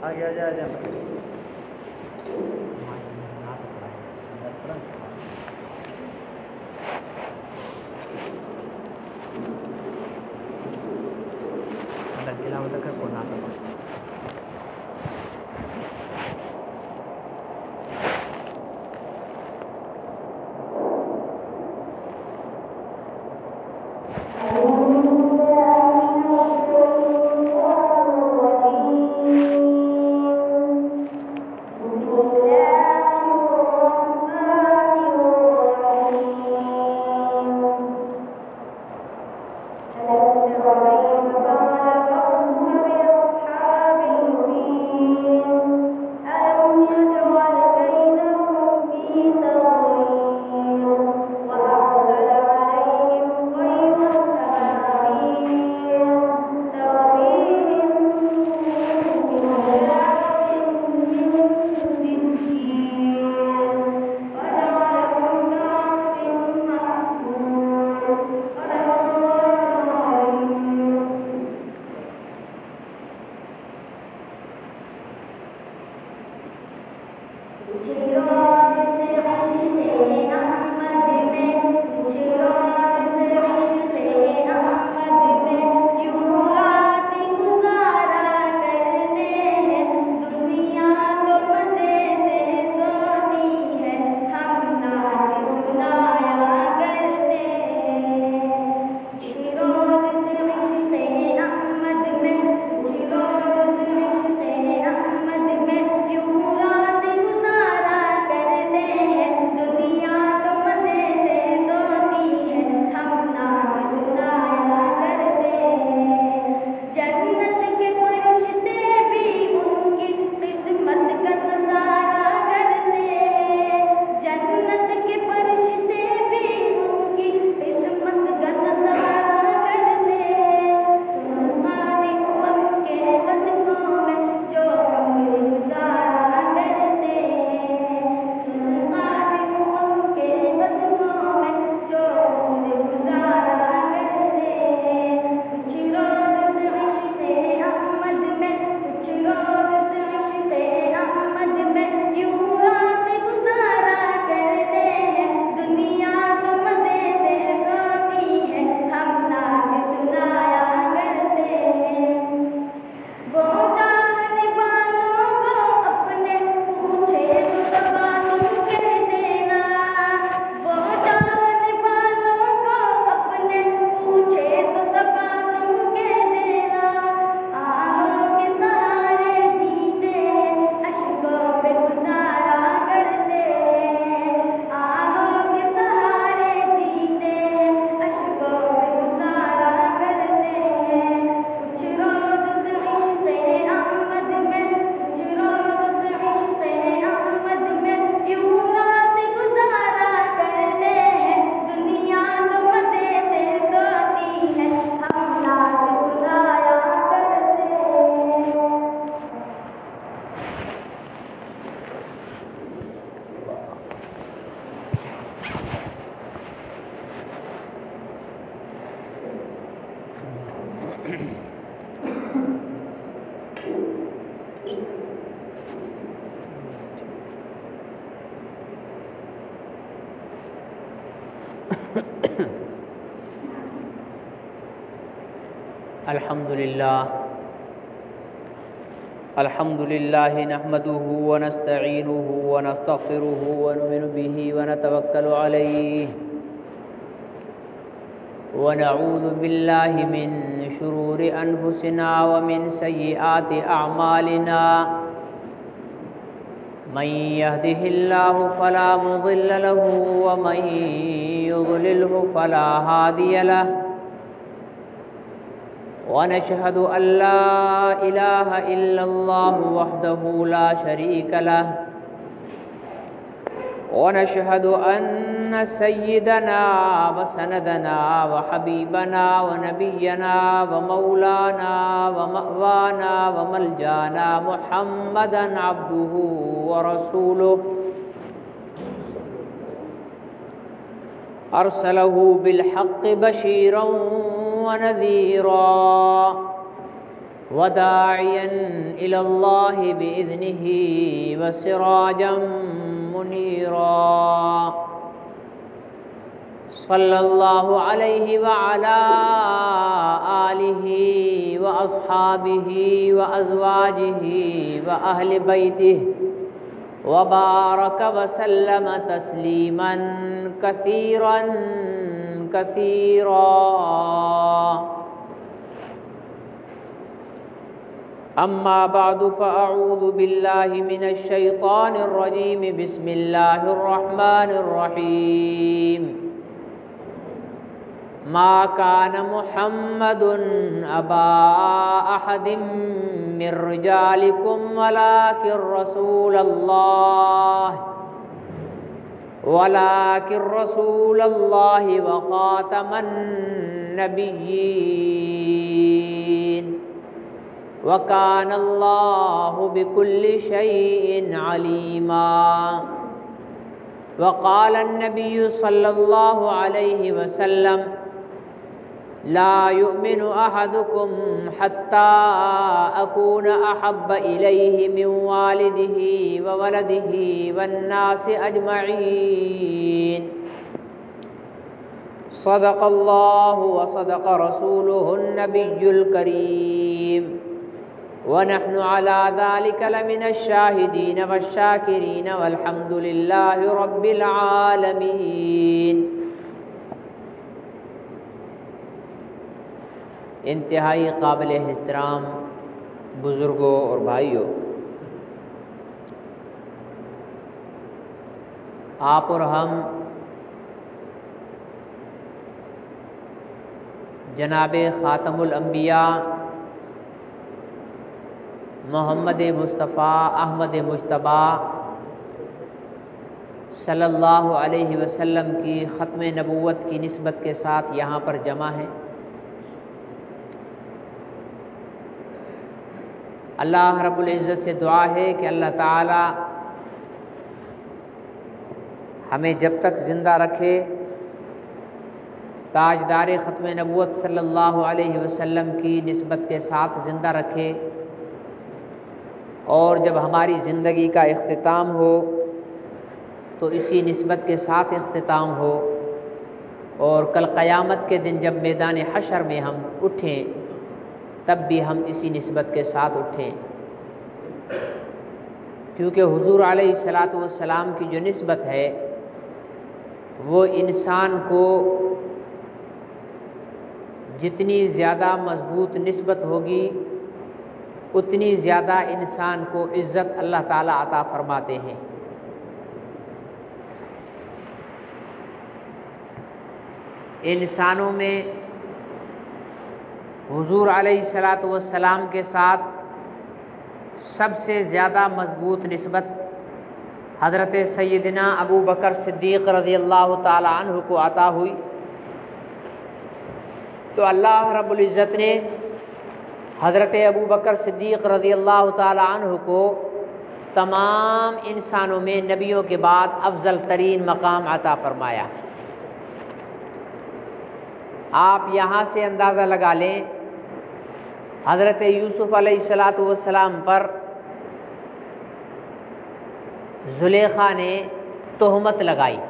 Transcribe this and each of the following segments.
آگے آ جائے الحمد لله نحمده ونستعينه ونستغفره ونؤمن به ونتوكل عليه ونعوذ بالله من شرور أنفسنا ومن سيئات أعمالنا من يهده الله فلا مضل له ومن يضلله فلا هادي له ونشهد أن لا إله إلا الله وحده لا شريك له ونشهد أن سيدنا وسندنا وحبيبنا ونبينا ومولانا ومأوانا وملجانا محمدا عبده ورسوله أرسله بالحق بشيرا ونذيرا وداعيا إلى الله بإذنه وسراجا منيرا صلى الله عليه وعلى آله وأصحابه وأزواجه وأهل بيته وبارك وسلم تسليما كثيرا كثيرا أما بعد فأعوذ بالله من الشيطان الرجيم بسم الله الرحمن الرحيم ما كان محمد أبا أحد من رجالكم ولكن رسول الله وخاتم النبيين وكان الله بكل شيء عليما وقال النبي صلى الله عليه وسلم لا يؤمن أحدكم حتى أكون أحب إليه من والده وولده والناس أجمعين صدق الله وصدق رسوله النبي الكريم ونحن على ذلك لمن الشاهدين والشاكرين والحمد لله رب العالمين۔ انتہائی قابل احترام بزرگوں اور بھائیوں، آپ اور ہم جناب خاتم الانبیاء محمد مصطفیٰ احمد مجتبیٰ صلی اللہ علیہ وسلم کی ختم نبوت کی نسبت کے ساتھ یہاں پر جمع ہیں۔ اللہ رب العزت سے دعا ہے کہ اللہ تعالی ہمیں جب تک زندہ رکھے تاجدار ختم نبوت صلی اللہ علیہ وسلم کی نسبت کے ساتھ زندہ رکھے، اور جب ہماری زندگی کا اختتام ہو تو اسی نسبت کے ساتھ اختتام ہو، اور کل قیامت کے دن جب میدان حشر میں ہم اٹھیں تب بھی ہم اسی نسبت کے ساتھ اٹھیں، کیونکہ حضور علیہ الصلاۃ والسلام کی جو نسبت ہے وہ انسان کو جتنی زیادہ مضبوط نسبت ہوگی اتنی زیادہ انسان کو عزت اللہ تعالیٰ عطا فرماتے ہیں۔ انسانوں میں حضور علیہ الصلاۃ والسلام کے ساتھ سب سے زیادہ مضبوط نسبت حضرت سیدنا ابو بکر صدیق رضی اللہ تعالی عنہ کو عطا ہوئی، تو اللہ رب العزت نے حضرت ابو بکر صدیق رضی اللہ تعالی عنہ کو تمام انسانوں میں نبیوں کے بعد افضل ترین مقام عطا فرمایا۔ آپ یہاں سے اندازہ لگا لیں، حضرت یوسف علیہ الصلاۃ والسلام پر زلیخا نے تہمت لگائی۔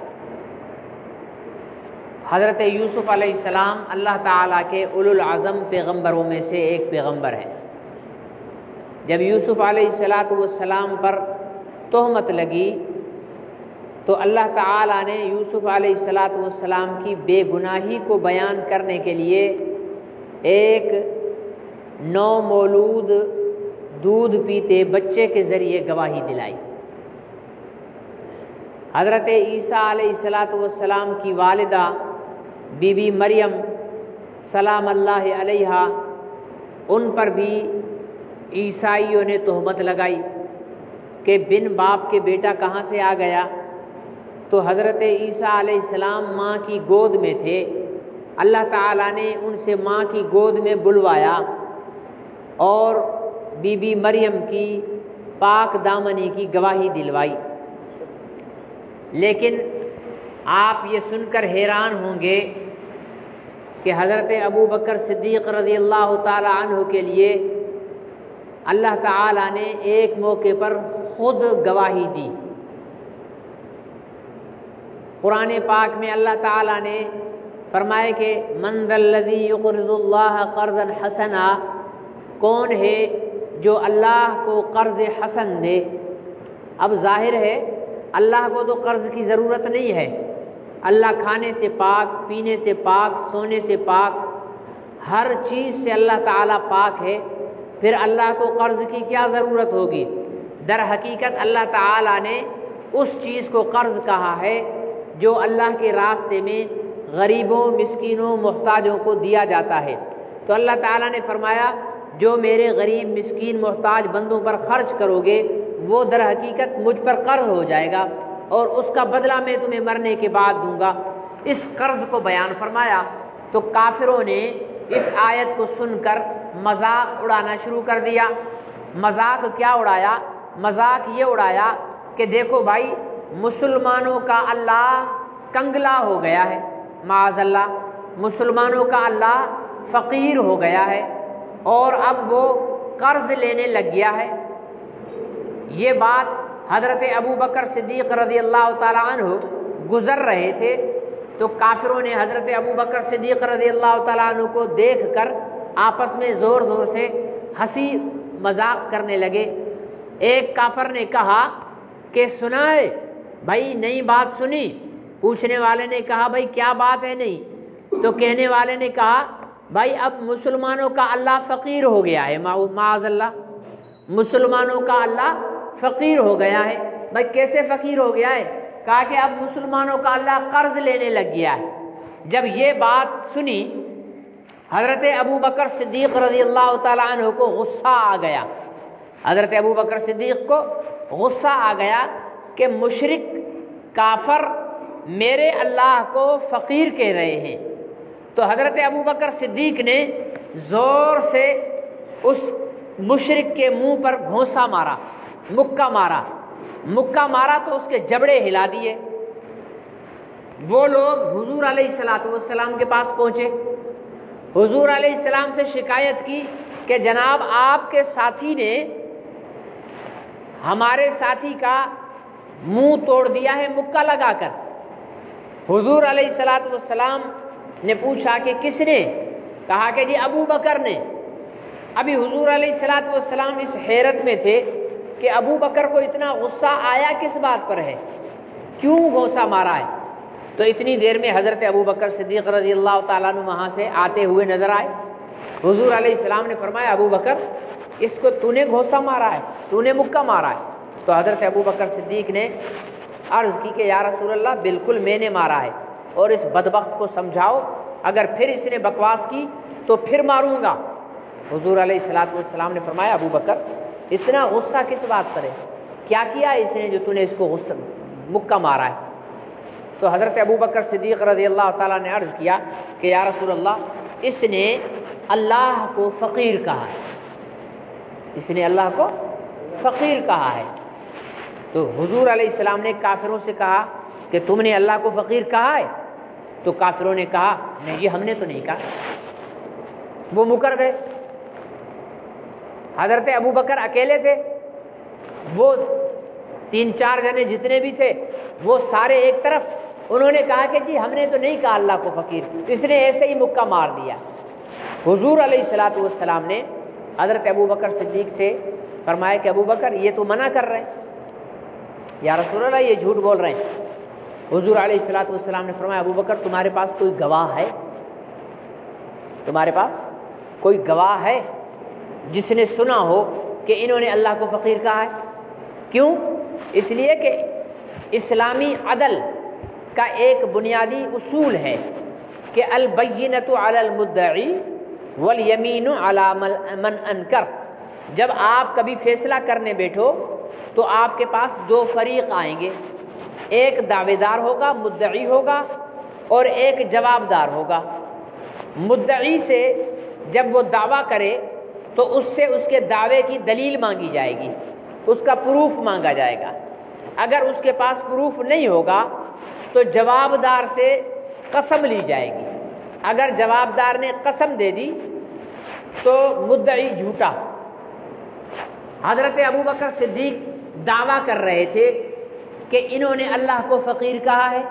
حضرت یوسف علیہ السلام اللہ تعالیٰ کے اولو العزم پیغمبروں میں سے ایک پیغمبر ہیں۔ جب یوسف علیہ الصلاۃ والسلام پر تہمت لگی تو اللہ تعالیٰ نے یوسف علیہ الصلاۃ والسلام کی بے گناہی کو بیان کرنے کے لیے ایک نو مولود دودھ پیتے بچے کے ذریعے گواہی دلائی۔ حضرت عیسیٰ علیہ الصلاۃ والسلام کی والدہ بی بی مریم سلام اللہ علیہا، ان پر بھی عیسائیوں نے تہمت لگائی کہ بن باپ کے بیٹا کہاں سے آ گیا۔ تو حضرت عیسیٰ علیہ السلام ماں کی گود میں تھے، اللہ تعالیٰ نے ان سے ماں کی گود میں بلوایا اور بی بی مریم کی پاک دامنی کی گواہی دلوائی۔ لیکن آپ یہ سن کر حیران ہوں گے کہ حضرت ابو بکر صدیق رضی اللہ تعالی عنہ کے لیے اللہ تعالیٰ نے ایک موقع پر خود گواہی دی۔ قرآن پاک میں اللہ تعالیٰ نے فرمایا کہ من ذا الذی یقرض اللہ قرضا حسنا، کون ہے جو اللہ کو قرض حسن دے۔ اب ظاہر ہے اللہ کو تو قرض کی ضرورت نہیں ہے، اللہ کھانے سے پاک، پینے سے پاک، سونے سے پاک، ہر چیز سے اللہ تعالیٰ پاک ہے، پھر اللہ کو قرض کی کیا ضرورت ہوگی؟ در حقیقت اللہ تعالیٰ نے اس چیز کو قرض کہا ہے جو اللہ کے راستے میں غریبوں، مسکینوں، محتاجوں کو دیا جاتا ہے۔ تو اللہ تعالیٰ نے فرمایا جو میرے غریب، مسکین، محتاج بندوں پر خرچ کرو گے وہ در حقیقت مجھ پر قرض ہو جائے گا اور اس کا بدلہ میں تمہیں مرنے کے بعد دوں گا۔ اس قرض کو بیان فرمایا تو کافروں نے اس آیت کو سن کر مذاق اڑانا شروع کر دیا۔ مذاق کیا اڑایا؟ مذاق یہ اڑایا کہ دیکھو بھائی، مسلمانوں کا اللہ کنگلا ہو گیا ہے، معاذ اللہ، مسلمانوں کا اللہ فقیر ہو گیا ہے اور اب وہ قرض لینے لگ گیا ہے۔ یہ بات حضرت ابو بکر صدیق رضی اللہ تعالیٰ عنہ گزر رہے تھے تو کافروں نے حضرت ابو بکر صدیق رضی اللہ تعالیٰ عنہ کو دیکھ کر آپس میں زور زور سے ہنسی مذاق کرنے لگے۔ ایک کافر نے کہا کہ سنائے بھائی، نئی بات سنی؟ پوچھنے والے نے کہا بھائی کیا بات ہے نئی؟ تو کہنے والے نے کہا بھائی اب مسلمانوں کا اللہ فقیر ہو گیا ہے، معاذ اللہ، مسلمانوں کا اللہ فقیر ہو گیا ہے۔ بھائی کیسے فقیر ہو گیا ہے؟ کہا کہ اب مسلمانوں کا اللہ قرض لینے لگ گیا ہے۔ جب یہ بات سنی حضرت ابو بکر صدیق رضی اللہ تعالیٰ عنہ کو غصہ آ گیا۔ حضرت ابو بکر صدیق کو غصہ آ گیا کہ مشرک کافر میرے اللہ کو فقیر کہہ رہے ہیں۔ تو حضرت ابو بکر صدیق نے زور سے اس مشرک کے منہ پر گھونسا مارا، مکہ مارا تو اس کے جبڑے ہلا دیے۔ وہ لوگ حضور علیہ السلام کے پاس پہنچے، حضور علیہ السلام سے شکایت کی کہ جناب آپ کے ساتھی نے ہمارے ساتھی کا منہ توڑ دیا ہے مکہ لگا کر۔ حضور علیہ السلام نے پوچھا کہ کس نے؟ کہا کہ جی ابو بکر نے۔ ابھی حضور علیہ السلام اس حیرت میں تھے کہ ابو بکر کو اتنا غصہ آیا کس بات پر ہے، کیوں غصہ مارا ہے؟ تو اتنی دیر میں حضرت ابو بکر صدیق رضی اللہ تعالیٰ عنہ وہاں سے آتے ہوئے نظر آئے۔ حضور علیہ السلام نے فرمایا ابو بکر اس کو تو نے گھوسا مارا ہے، تو نے مکہ مارا ہے؟ تو حضرت ابو بکر صدیق نے عرض کی کہ یا رسول اللہ بالکل میں نے مارا ہے، اور اس بدبخت کو سمجھاؤ، اگر پھر اس نے بکواس کی تو پھر ماروں گا۔ حضور علیہ السلام نے فرمایا ابو بکر اتنا غصہ کس بات پر ہے؟ کیا کیا اس نے جو تو نے اس کو غصہ مکہ مارا ہے؟ تو حضرت ابو بکر صدیق رضی اللہ تعالیٰ نے عرض کیا کہ یا رسول اللہ اس نے اللہ کو فقیر کہا ہے، اس نے اللہ کو فقیر کہا ہے۔ تو حضور علیہ السلام نے کافروں سے کہا کہ تم نے اللہ کو فقیر کہا ہے؟ تو کافروں نے کہا نہیں یہ ہم نے تو نہیں کہا۔ وہ مکر گئے۔ حضرت ابو بکر اکیلے تھے، وہ 3-4 جنے جتنے بھی تھے وہ سارے ایک طرف، انہوں نے کہا کہ جی ہم نے تو نہیں کہا اللہ کو فقیر، اس نے ایسے ہی مکہ مار دیا۔ حضور علیہ السلام نے حضرت ابو بکر صدیق سے فرمایا کہ ابو بکر یہ تو منع کر رہے ہیں، یا رسول اللہ یہ جھوٹ بول رہے ہیں۔ حضور علیہ السلام نے فرمایا ابو بکر تمہارے پاس کوئی گواہ ہے؟ تمہارے پاس کوئی گواہ ہے جس نے سنا ہو کہ انہوں نے اللہ کو فقیر کہا ہے؟ کیوں؟ اس لیے کہ اسلامی عدل کا ایک بنیادی اصول ہے کہ البینۃ علی المدعی والیمین علی من انکر۔ جب آپ کبھی فیصلہ کرنے بیٹھو تو آپ کے پاس 2 فریق آئیں گے، ایک دعوے دار ہوگا، مدعی ہوگا، اور ایک جواب دار ہوگا۔ مدعی سے جب وہ دعویٰ کرے تو اس سے اس کے دعوے کی دلیل مانگی جائے گی، اس کا پروف مانگا جائے گا۔ اگر اس کے پاس پروف نہیں ہوگا تو جوابدار سے قسم لی جائے گی. اگر جوابدار نے قسم دے دی تو مدعی جھوٹا. حضرت ابوبکر صدیق دعویٰ کر رہے تھے کہ انہوں نے اللہ کو فقیر کہا ہے،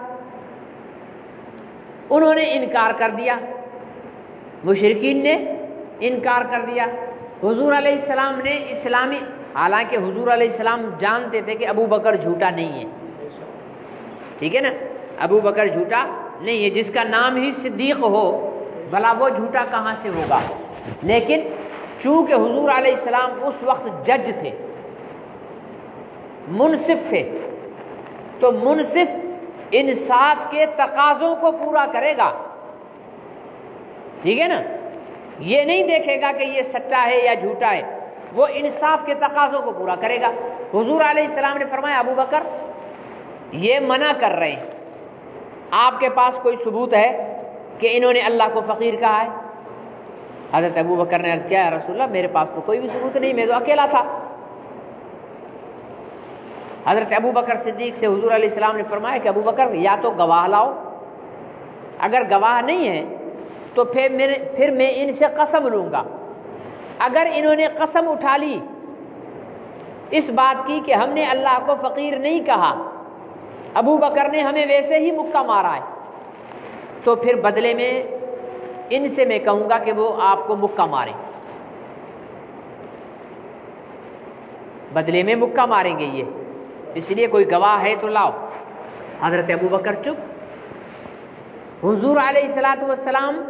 انہوں نے انکار کر دیا، مشرکین نے انکار کر دیا. حضور علیہ السلام نے اسلامی، حالانکہ حضور علیہ السلام جانتے تھے کہ ابوبکر جھوٹا نہیں ہے، ٹھیک ہے نا، ابوبکر جھوٹا نہیں ہے، جس کا نام ہی صدیق ہو بھلا وہ جھوٹا کہاں سے ہوگا. لیکن چونکہ حضور علیہ السلام اس وقت جج تھے، منصف تھے، تو منصف انصاف کے تقاضوں کو پورا کرے گا، ٹھیک ہے نا، یہ نہیں دیکھے گا کہ یہ سچا ہے یا جھوٹا ہے، وہ انصاف کے تقاضوں کو پورا کرے گا. حضور علیہ السلام نے فرمایا ابوبکر یہ منع کر رہے ہیں، آپ کے پاس کوئی ثبوت ہے کہ انہوں نے اللہ کو فقیر کہا ہے؟ حضرت ابوبکر نے عرض کیا یا رسول اللہ میرے پاس تو کوئی بھی ثبوت نہیں، میں تو اکیلا تھا. حضرت ابوبکر صدیق سے حضور علیہ السلام نے فرمایا کہ ابوبکر یا تو گواہ لاؤ، اگر گواہ نہیں ہے تو پھر میں ان سے قسم لوں گا. اگر انہوں نے قسم اٹھا لی اس بات کی کہ ہم نے اللہ کو فقیر نہیں کہا، ابوبکر نے ہمیں ویسے ہی مکہ مارا ہے، تو پھر بدلے میں ان سے میں کہوں گا کہ وہ آپ کو مکہ ماریں، بدلے میں مکہ ماریں گے یہ، اس لیے کوئی گواہ ہے تو لاؤ. حضرت ابوبکر چپ. حضور علیہ الصلوۃ والسلام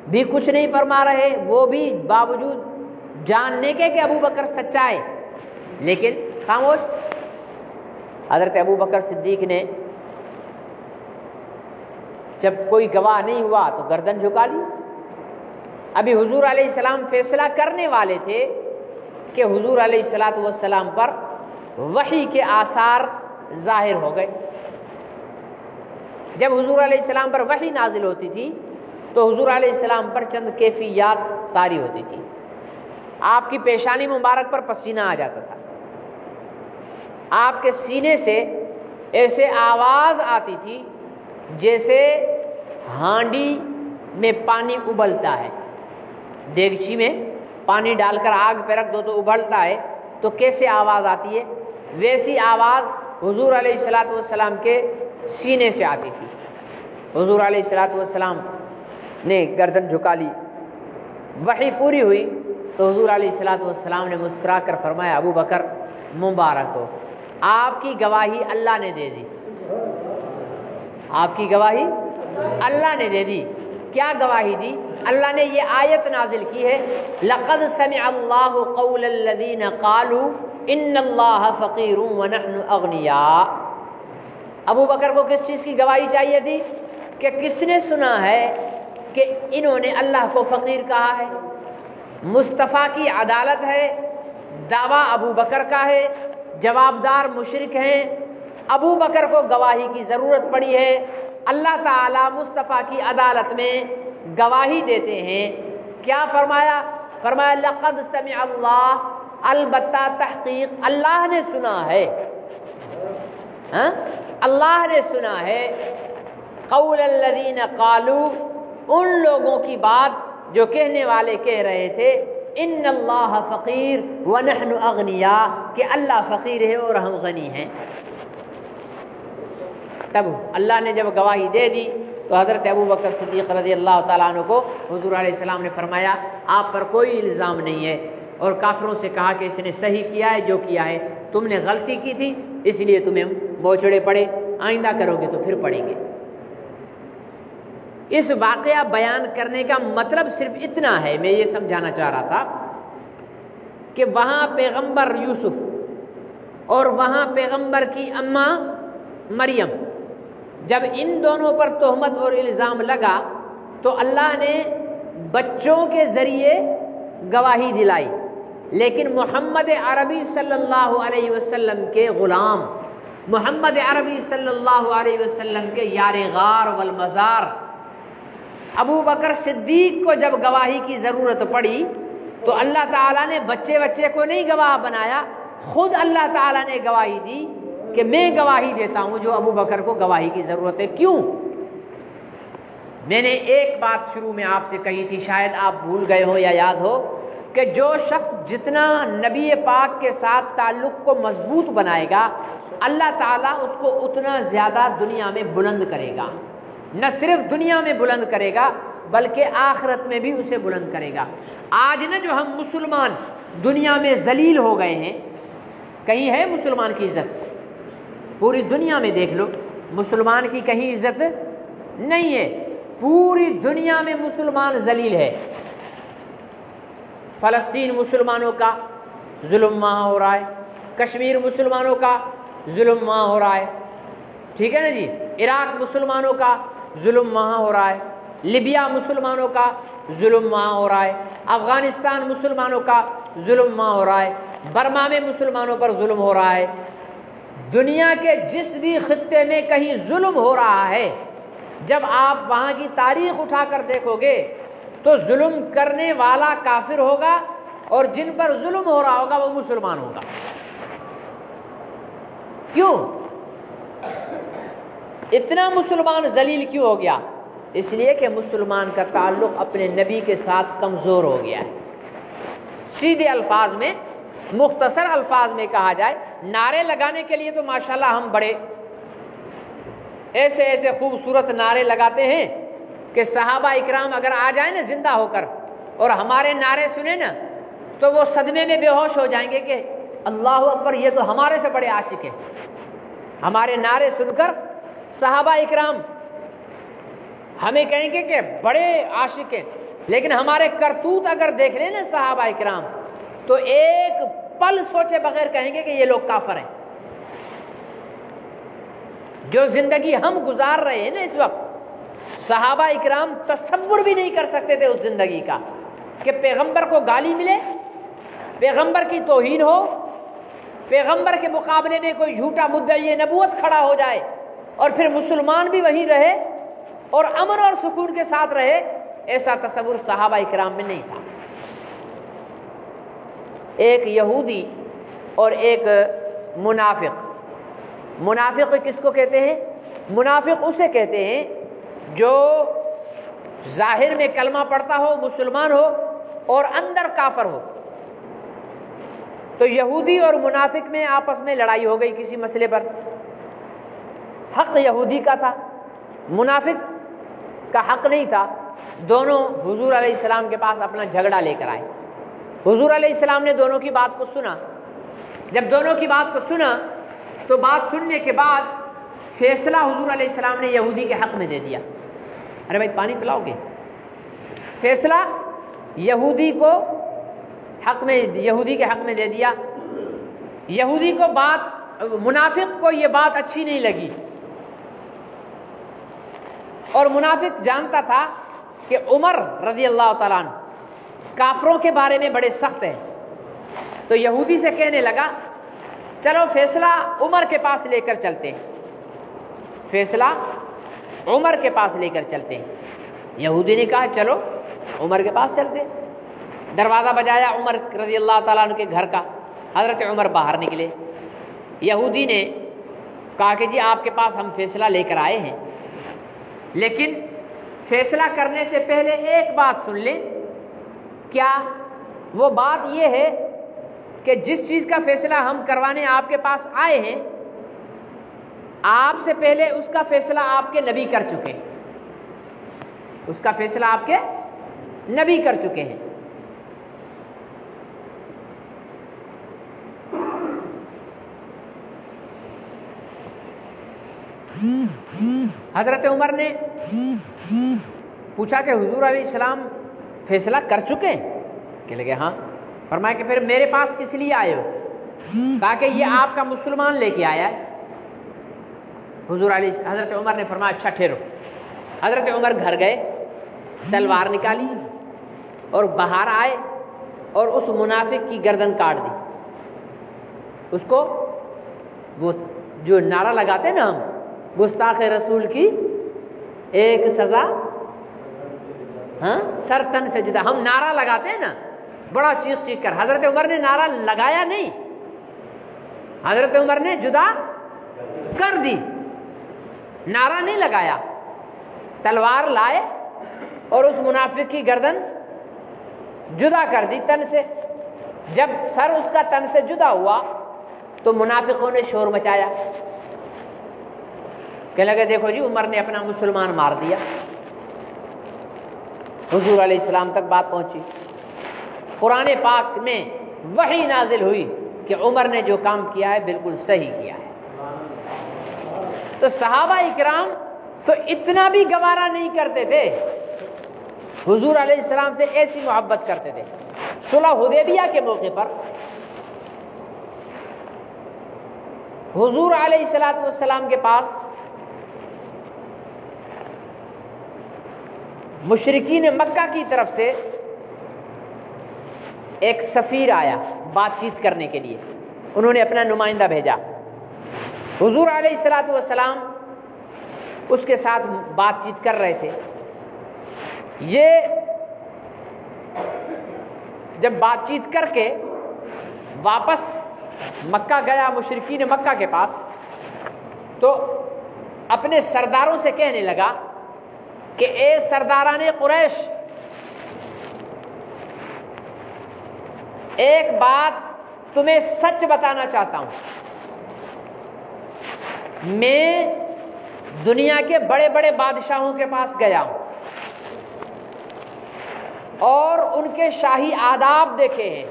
بھی کچھ نہیں فرما رہے، وہ بھی باوجود جاننے کے کہ ابوبکر سچا ہے لیکن خاموش. حضرت ابوبکر صدیق نے جب کوئی گواہ نہیں ہوا تو گردن جھکا لی. ابھی حضور علیہ السلام فیصلہ کرنے والے تھے کہ حضور علیہ الصلوۃ والسلام پر وحی کے آثار ظاہر ہو گئے. جب حضور علیہ السلام پر وحی نازل ہوتی تھی تو حضور علیہ السلام پر چند کیفیات طاری ہوتی تھی. آپ کی پیشانی مبارک پر پسینہ آ جاتا تھا، آپ کے سینے سے ایسے آواز آتی تھی جیسے ہانڈی میں پانی ابلتا ہے، دیگچی میں پانی ڈال کر آگ پہ رکھ دو تو ابلتا ہے تو کیسے آواز آتی ہے، ویسی آواز حضور علیہ الصلوۃ والسلام کے سینے سے آتی تھی. حضور علیہ الصلوۃ والسلام نے گردن جھکا لی. وحی پوری ہوئی تو حضور علیہ الصلوۃ والسلام نے مسکرا کر فرمایا ابوبکر مبارک ہو، آپ کی گواہی اللہ نے دے دی، آپ کی گواہی اللہ نے دے دی. کیا گواہی دی؟ اللہ نے یہ آیت نازل کی ہے لقد سمع اللہ قول الذین قالوا ان اللہ فقیر ونحن اغنیاء. ابو بکر کو کس چیز کی گواہی چاہیے تھی؟ کہ کس نے سنا ہے کہ انہوں نے اللہ کو فقیر کہا ہے. مصطفیٰ کی عدالت ہے، دعویٰ ابو بکر کا ہے، جوابدار مشرک ہیں، ابو بکر کو گواہی کی ضرورت پڑی ہے. اللہ تعالیٰ مصطفیٰ کی عدالت میں گواہی دیتے ہیں. کیا فرمایا؟ فرمایا لقد سمع اللہ، البتہ تحقیق اللہ نے سنا ہے، اللہ نے سنا ہے قول الذین قالوا، ان لوگوں کی بات جو کہنے والے کہہ رہے تھے ان اللہ فقیر ونحن اغنیاء، کہ اللہ فقیر ہے اور ہم غنی ہیں. تب اللہ نے جب گواہی دے دی تو حضرت ابو بکر صدیق رضی اللہ تعالیٰ عنہ کو حضور علیہ السلام نے فرمایا آپ پر کوئی الزام نہیں ہے، اور کافروں سے کہا کہ اس نے صحیح کیا ہے جو کیا ہے، تم نے غلطی کی تھی اس لیے تمہیں بوچھڑے پڑے، آئندہ کرو گے تو پھر پڑیں گے. اس واقعہ بیان کرنے کا مطلب صرف اتنا ہے، میں یہ سمجھانا چاہ رہا تھا کہ وہاں پیغمبر یوسف اور وہاں پیغمبر کی اماں مریم، جب ان دونوں پر تہمت اور الزام لگا تو اللہ نے بچوں کے ذریعے گواہی دلائی، لیکن محمد عربی صلی اللہ علیہ وسلم کے غلام، محمد عربی صلی اللہ علیہ وسلم کے یار غار والمزار ابو بکر صدیق کو جب گواہی کی ضرورت پڑی تو اللہ تعالیٰ نے بچے کو نہیں گواہ بنایا، خود اللہ تعالیٰ نے گواہی دی کہ میں گواہی دیتا ہوں جو ابو بکر کو گواہی کی ضرورت ہے۔ کیوں؟ میں نے ایک بات شروع میں آپ سے کہی تھی، شاید آپ بھول گئے ہو یا یاد ہو، کہ جو شخص جتنا نبی پاک کے ساتھ تعلق کو مضبوط بنائے گا اللہ تعالیٰ اس کو اتنا زیادہ دنیا میں بلند کرے گا، نہ صرف دنیا میں بلند کرے گا بلکہ آخرت میں بھی اسے بلند کرے گا۔ آج نہ جو ہم مسلمان دنیا میں ذلیل ہو گئے ہیں، کہیں ہے مسلمان کی عزت؟ پوری دنیا میں دیکھ لو، مسلمان کی کہیں عزت نہیں ہے، پوری دنیا میں مسلمان ذلیل ہے۔ فلسطین مسلمانوں کا ظلم وہاں ہو رہا ہے، کشمیر مسلمانوں کا ظلم وہاں ہو رہا ہے، ٹھیک ہے نا جی، عراق مسلمانوں کا ظلم وہاں ہو رہا ہے، لیبیا مسلمانوں کا ظلم وہاں ہو رہا ہے، افغانستان مسلمانوں کا ظلم وہاں ہو رہا ہے، برما میں مسلمانوں پر ظلم ہو رہا ہے۔ دنیا کے جس بھی خطے میں کہیں ظلم ہو رہا ہے، جب آپ وہاں کی تاریخ اٹھا کر دیکھو گے تو ظلم کرنے والا کافر ہوگا اور جن پر ظلم ہو رہا ہوگا وہ مسلمان ہوگا۔ کیوں اتنا مسلمان ذلیل کیوں ہو گیا؟ اس لیے کہ مسلمان کا تعلق اپنے نبی کے ساتھ کمزور ہو گیا ہے۔ سیدھے الفاظ میں، مختصر الفاظ میں کہا جائے، نعرے لگانے کے لیے تو ماشاءاللہ ہم بڑے ایسے ایسے خوبصورت نعرے لگاتے ہیں کہ صحابہ اکرام اگر آ جائیں نا زندہ ہو کر اور ہمارے نعرے سنیں نا تو وہ صدمے میں بے ہوش ہو جائیں گے کہ اللہ اکبر، یہ تو ہمارے سے بڑے عاشق ہیں۔ ہمارے نعرے سن کر صحابہ اکرام ہمیں کہیں گے کہ بڑے عاشق ہیں، لیکن ہمارے کرتوت اگر دیکھ لیں نا صحابہ اکرام تو ایک پل سوچے بغیر کہیں گے کہ یہ لوگ کافر ہیں۔ جو زندگی ہم گزار رہے ہیں نا اس وقت، صحابہ اکرام تصور بھی نہیں کر سکتے تھے اس زندگی کا، کہ پیغمبر کو گالی ملے، پیغمبر کی توہین ہو، پیغمبر کے مقابلے میں کوئی جھوٹا مدعی نبوت کھڑا ہو جائے اور پھر مسلمان بھی وہیں رہے اور امن اور سکون کے ساتھ رہے۔ ایسا تصور صحابہ اکرام میں نہیں تھا۔ ایک یہودی اور ایک منافق۔ منافق کس کو کہتے ہیں؟ منافق اسے کہتے ہیں جو ظاہر میں کلمہ پڑھتا ہو، مسلمان ہو اور اندر کافر ہو۔ تو یہودی اور منافق میں آپس میں لڑائی ہو گئی کسی مسئلے پر، حق یہودی کا تھا، منافق کا حق نہیں تھا۔ دونوں حضور علیہ السلام کے پاس اپنا جھگڑا لے کر آئے۔ حضور علیہ السلام نے دونوں کی بات کو سنا۔ جب دونوں کی بات کو سنا تو بات سننے کے بعد فیصلہ حضور علیہ السلام نے یہودی کے حق میں دے دیا۔ ارے بھائی پانی پلاؤ گے؟ فیصلہ یہودی کو یہودی کے حق میں دے دیا۔ یہودی کو بات، منافق کو یہ بات اچھی نہیں لگی، اور منافق جانتا تھا کہ عمر رضی اللہ تعالیٰ عنہ کافروں کے بارے میں بڑے سخت ہیں، تو یہودی سے کہنے لگا چلو فیصلہ عمر کے پاس لے کر چلتے ہیں، فیصلہ عمر کے پاس لے کر چلتے ہیں۔ یہودی نے کہا چلو عمر کے پاس چلتے ہیں۔ دروازہ بجایا عمر رضی اللہ تعالیٰ عنہ کے گھر کا، حضرت عمر باہر نکلے۔ یہودی نے کہا کہ جی آپ کے پاس ہم فیصلہ لے کر آئے ہیں، لیکن فیصلہ کرنے سے پہلے ایک بات سن لیں۔ کیا؟ وہ بات یہ ہے کہ جس چیز کا فیصلہ ہم کروانے آپ کے پاس آئے ہیں، آپ سے پہلے اس کا فیصلہ آپ کے نبی کر چکے ہیں، اس کا فیصلہ آپ کے نبی کر چکے ہیں۔ حضرت عمر نے پوچھا کہ حضور علیہ السلام فیصلہ کر چکے ہیں؟ کہ لگے ہاں۔ فرمایا کہ پھر میرے پاس کس لیے آئے ہو؟ کہا کہ یہ آپ کا مسلمان لے کے آیا ہے۔ حضرت عمر نے فرمایا اچھا ٹھہرو۔ حضرت عمر گھر گئے، تلوار نکالی اور باہر آئے اور اس منافق کی گردن کاٹ دی۔ اس کو وہ جو نعرہ لگاتے ہیں نا ہم، گستاخ رسول کی ایک سزا ہاں سر تن سے جدا، ہم نعرہ لگاتے ہیں نا بڑا چیخ چیخ کر، حضرت عمر نے نعرہ لگایا نہیں، حضرت عمر نے جدا کر دی، نعرہ نہیں لگایا، تلوار لائے اور اس منافق کی گردن جدا کر دی تن سے۔ جب سر اس کا تن سے جدا ہوا تو منافقوں نے شور مچایا، کہ لگے دیکھو جی عمر نے اپنا مسلمان مار دیا۔ حضور علیہ السلام تک بات پہنچی، قرآن پاک میں وحی نازل ہوئی کہ عمر نے جو کام کیا ہے بالکل صحیح کیا ہے۔ تو صحابہ اکرام تو اتنا بھی گوارا نہیں کرتے تھے، حضور علیہ السلام سے ایسی محبت کرتے تھے۔ صلح حدیبیہ کے موقع پر حضور علیہ السلام کے پاس مشرکین مکہ کی طرف سے ایک سفیر آیا بات چیت کرنے کے لیے، انہوں نے اپنا نمائندہ بھیجا۔ حضور علیہ السلام اس کے ساتھ بات چیت کر رہے تھے۔ یہ جب بات چیت کر کے واپس مکہ گیا مشرکین مکہ کے پاس، تو اپنے سرداروں سے کہنے لگا کہ اے سرداران قریش، ایک بات تمہیں سچ بتانا چاہتا ہوں، میں دنیا کے بڑے بڑے بادشاہوں کے پاس گیا ہوں اور ان کے شاہی آداب دیکھے ہیں،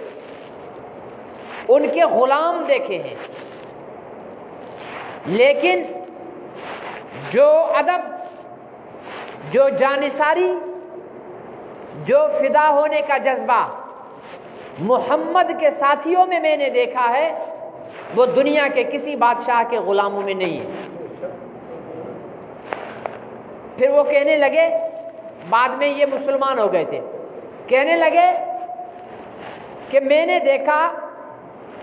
ان کے غلام دیکھے ہیں، لیکن جو ادب، جو جانثاری، جو فدا ہونے کا جذبہ محمد کے ساتھیوں میں نے دیکھا ہے وہ دنیا کے کسی بادشاہ کے غلاموں میں نہیں ہے۔ پھر وہ کہنے لگے، بعد میں یہ مسلمان ہو گئے تھے، کہنے لگے کہ میں نے دیکھا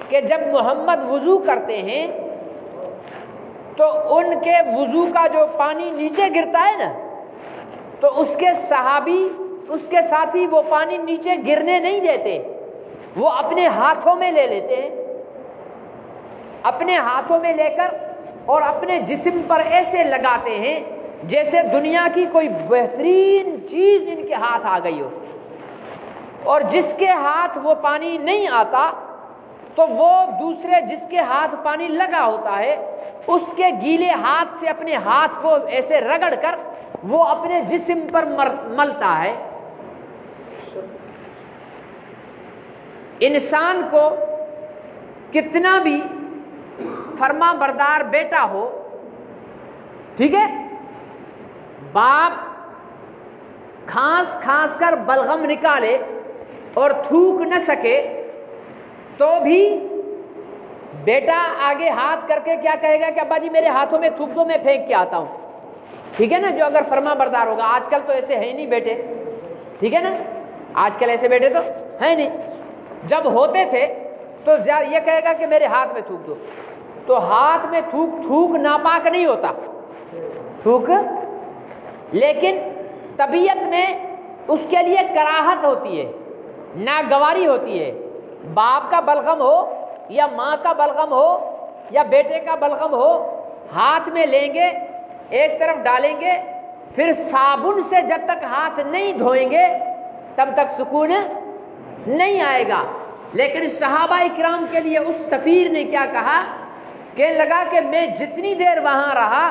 کہ جب محمد وضو کرتے ہیں تو ان کے وضو کا جو پانی نیچے گرتا ہے نا، تو اس کے صحابی، اس کے ساتھی وہ پانی نیچے گرنے نہیں دیتے، وہ اپنے ہاتھوں میں لے لیتے ہیں، اپنے ہاتھوں میں لے کر اور اپنے جسم پر ایسے لگاتے ہیں جیسے دنیا کی کوئی بہترین چیز ان کے ہاتھ آ گئی ہو، اور جس کے ہاتھ وہ پانی نہیں آتا تو وہ دوسرے جس کے ہاتھ پانی لگا ہوتا ہے اس کے گیلے ہاتھ سے اپنے ہاتھ کو ایسے رگڑ کر وہ اپنے جسم پر ملتا ہے۔ انسان کو کتنا بھی فرما بردار بیٹا ہو، ٹھیک ہے، باپ کھانس کھانس کر بلغم نکالے اور تھوک نہ سکے تو بھی بیٹا آگے ہاتھ کر کے کیا کہے گا کہ ابا جی میرے ہاتھوں میں تھوک دو، میں پھینک کے آتا ہوں، ٹھیک ہے نا، جو اگر فرما بردار ہوگا۔ آج کل تو ایسے ہے نہیں بیٹے، ٹھیک ہے نا، آج کل ایسے بیٹے تو ہے نہیں، جب ہوتے تھے تو یہ کہے گا کہ میرے ہاتھ میں تھوک دو، تو ہاتھ میں تھوک ناپاک نہیں ہوتا تھوک، لیکن طبیعت میں اس کے لیے کراہت ہوتی ہے، ناگواری ہوتی ہے۔ باپ کا بلغم ہو یا ماں کا بلغم ہو یا بیٹے کا بلغم ہو، ہاتھ میں لیں گے، ایک طرف ڈالیں گے، پھر صابن سے جب تک ہاتھ نہیں دھوئیں گے تب تک سکون نہیں آئے گا۔ لیکن صحابہ اکرام کے لیے اس سفیر نے کیا کہا، کہنے لگا کہ میں جتنی دیر وہاں رہا،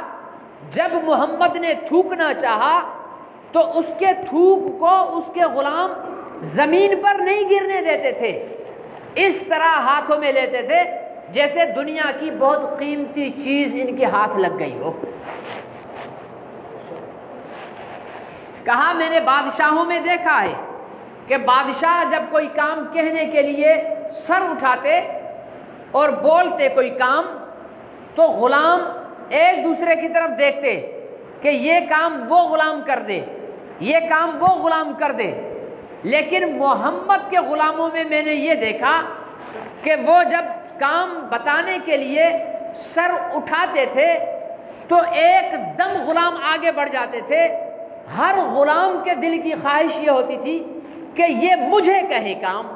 جب محمد نے تھوکنا چاہا تو اس کے تھوک کو اس کے غلام زمین پر نہیں گرنے دیتے تھے، اس طرح ہاتھوں میں لیتے تھے جیسے دنیا کی بہت قیمتی چیز ان کے ہاتھ لگ گئی ہو۔ کہا میں نے بادشاہوں میں دیکھا ہے کہ بادشاہ جب کوئی کام کہنے کے لیے سر اٹھاتے اور بولتے کوئی کام تو غلام ایک دوسرے کی طرف دیکھتے کہ یہ کام وہ غلام کر دے، یہ کام وہ غلام کر دے، لیکن محمد کے غلاموں میں نے یہ دیکھا کہ وہ جب کام بتانے کے لیے سر اٹھاتے تھے تو ایک دم غلام آگے بڑھ جاتے تھے۔ ہر غلام کے دل کی خواہش یہ ہوتی تھی کہ یہ مجھے کہیں کام،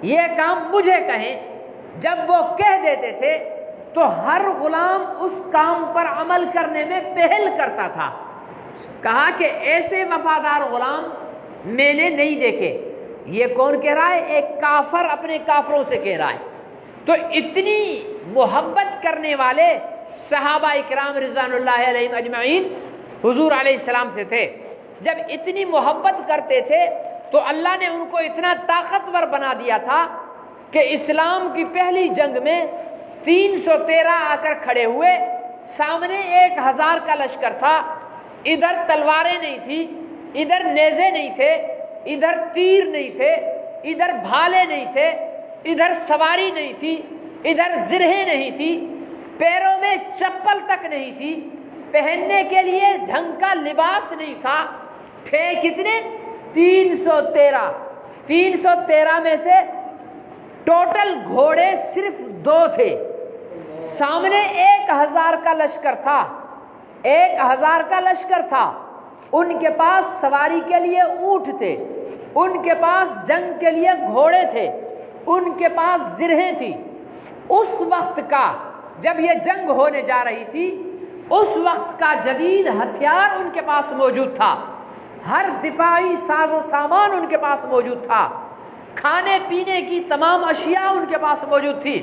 یہ کام مجھے کہیں۔ جب وہ کہہ دیتے تھے تو ہر غلام اس کام پر عمل کرنے میں پہل کرتا تھا۔ کہا کہ ایسے وفادار غلام میں نے نہیں دیکھے۔ یہ کون کہہ رہا ہے؟ ایک کافر اپنے کافروں سے کہہ رہا ہے۔ تو اتنی محبت کرنے والے صحابہ اکرام رضوان اللہ علیہم اجمعین حضور علیہ السلام سے تھے۔ جب اتنی محبت کرتے تھے تو اللہ نے ان کو اتنا طاقتور بنا دیا تھا کہ اسلام کی پہلی جنگ میں 313 آ کر کھڑے ہوئے، سامنے 1000 کا لشکر تھا، ادھر تلواریں نہیں تھی، ادھر نیزے نہیں تھے، ادھر تیر نہیں تھے، ادھر بھالے نہیں تھے، ادھر سواری نہیں تھی، ادھر زرہیں نہیں تھی، پیروں میں چپل تک نہیں تھی، پہننے کے لیے ڈھنگ کا لباس نہیں تھا۔ تھے کتنے؟ 313۔ 313 میں سے ٹوٹل گھوڑے صرف 2 تھے، سامنے 1000 کا لشکر تھا، 1000 کا لشکر تھا۔ ان کے پاس سواری کے لیے اونٹ تھے، ان کے پاس جنگ کے لیے گھوڑے تھے، ان کے پاس زرہیں تھی۔ اس وقت کا جب یہ جنگ ہونے جا رہی تھی، اس وقت کا جدید ہتھیار ان کے پاس موجود تھا، ہر دفاعی ساز و سامان ان کے پاس موجود تھا، کھانے پینے کی تمام اشیاء ان کے پاس موجود تھی،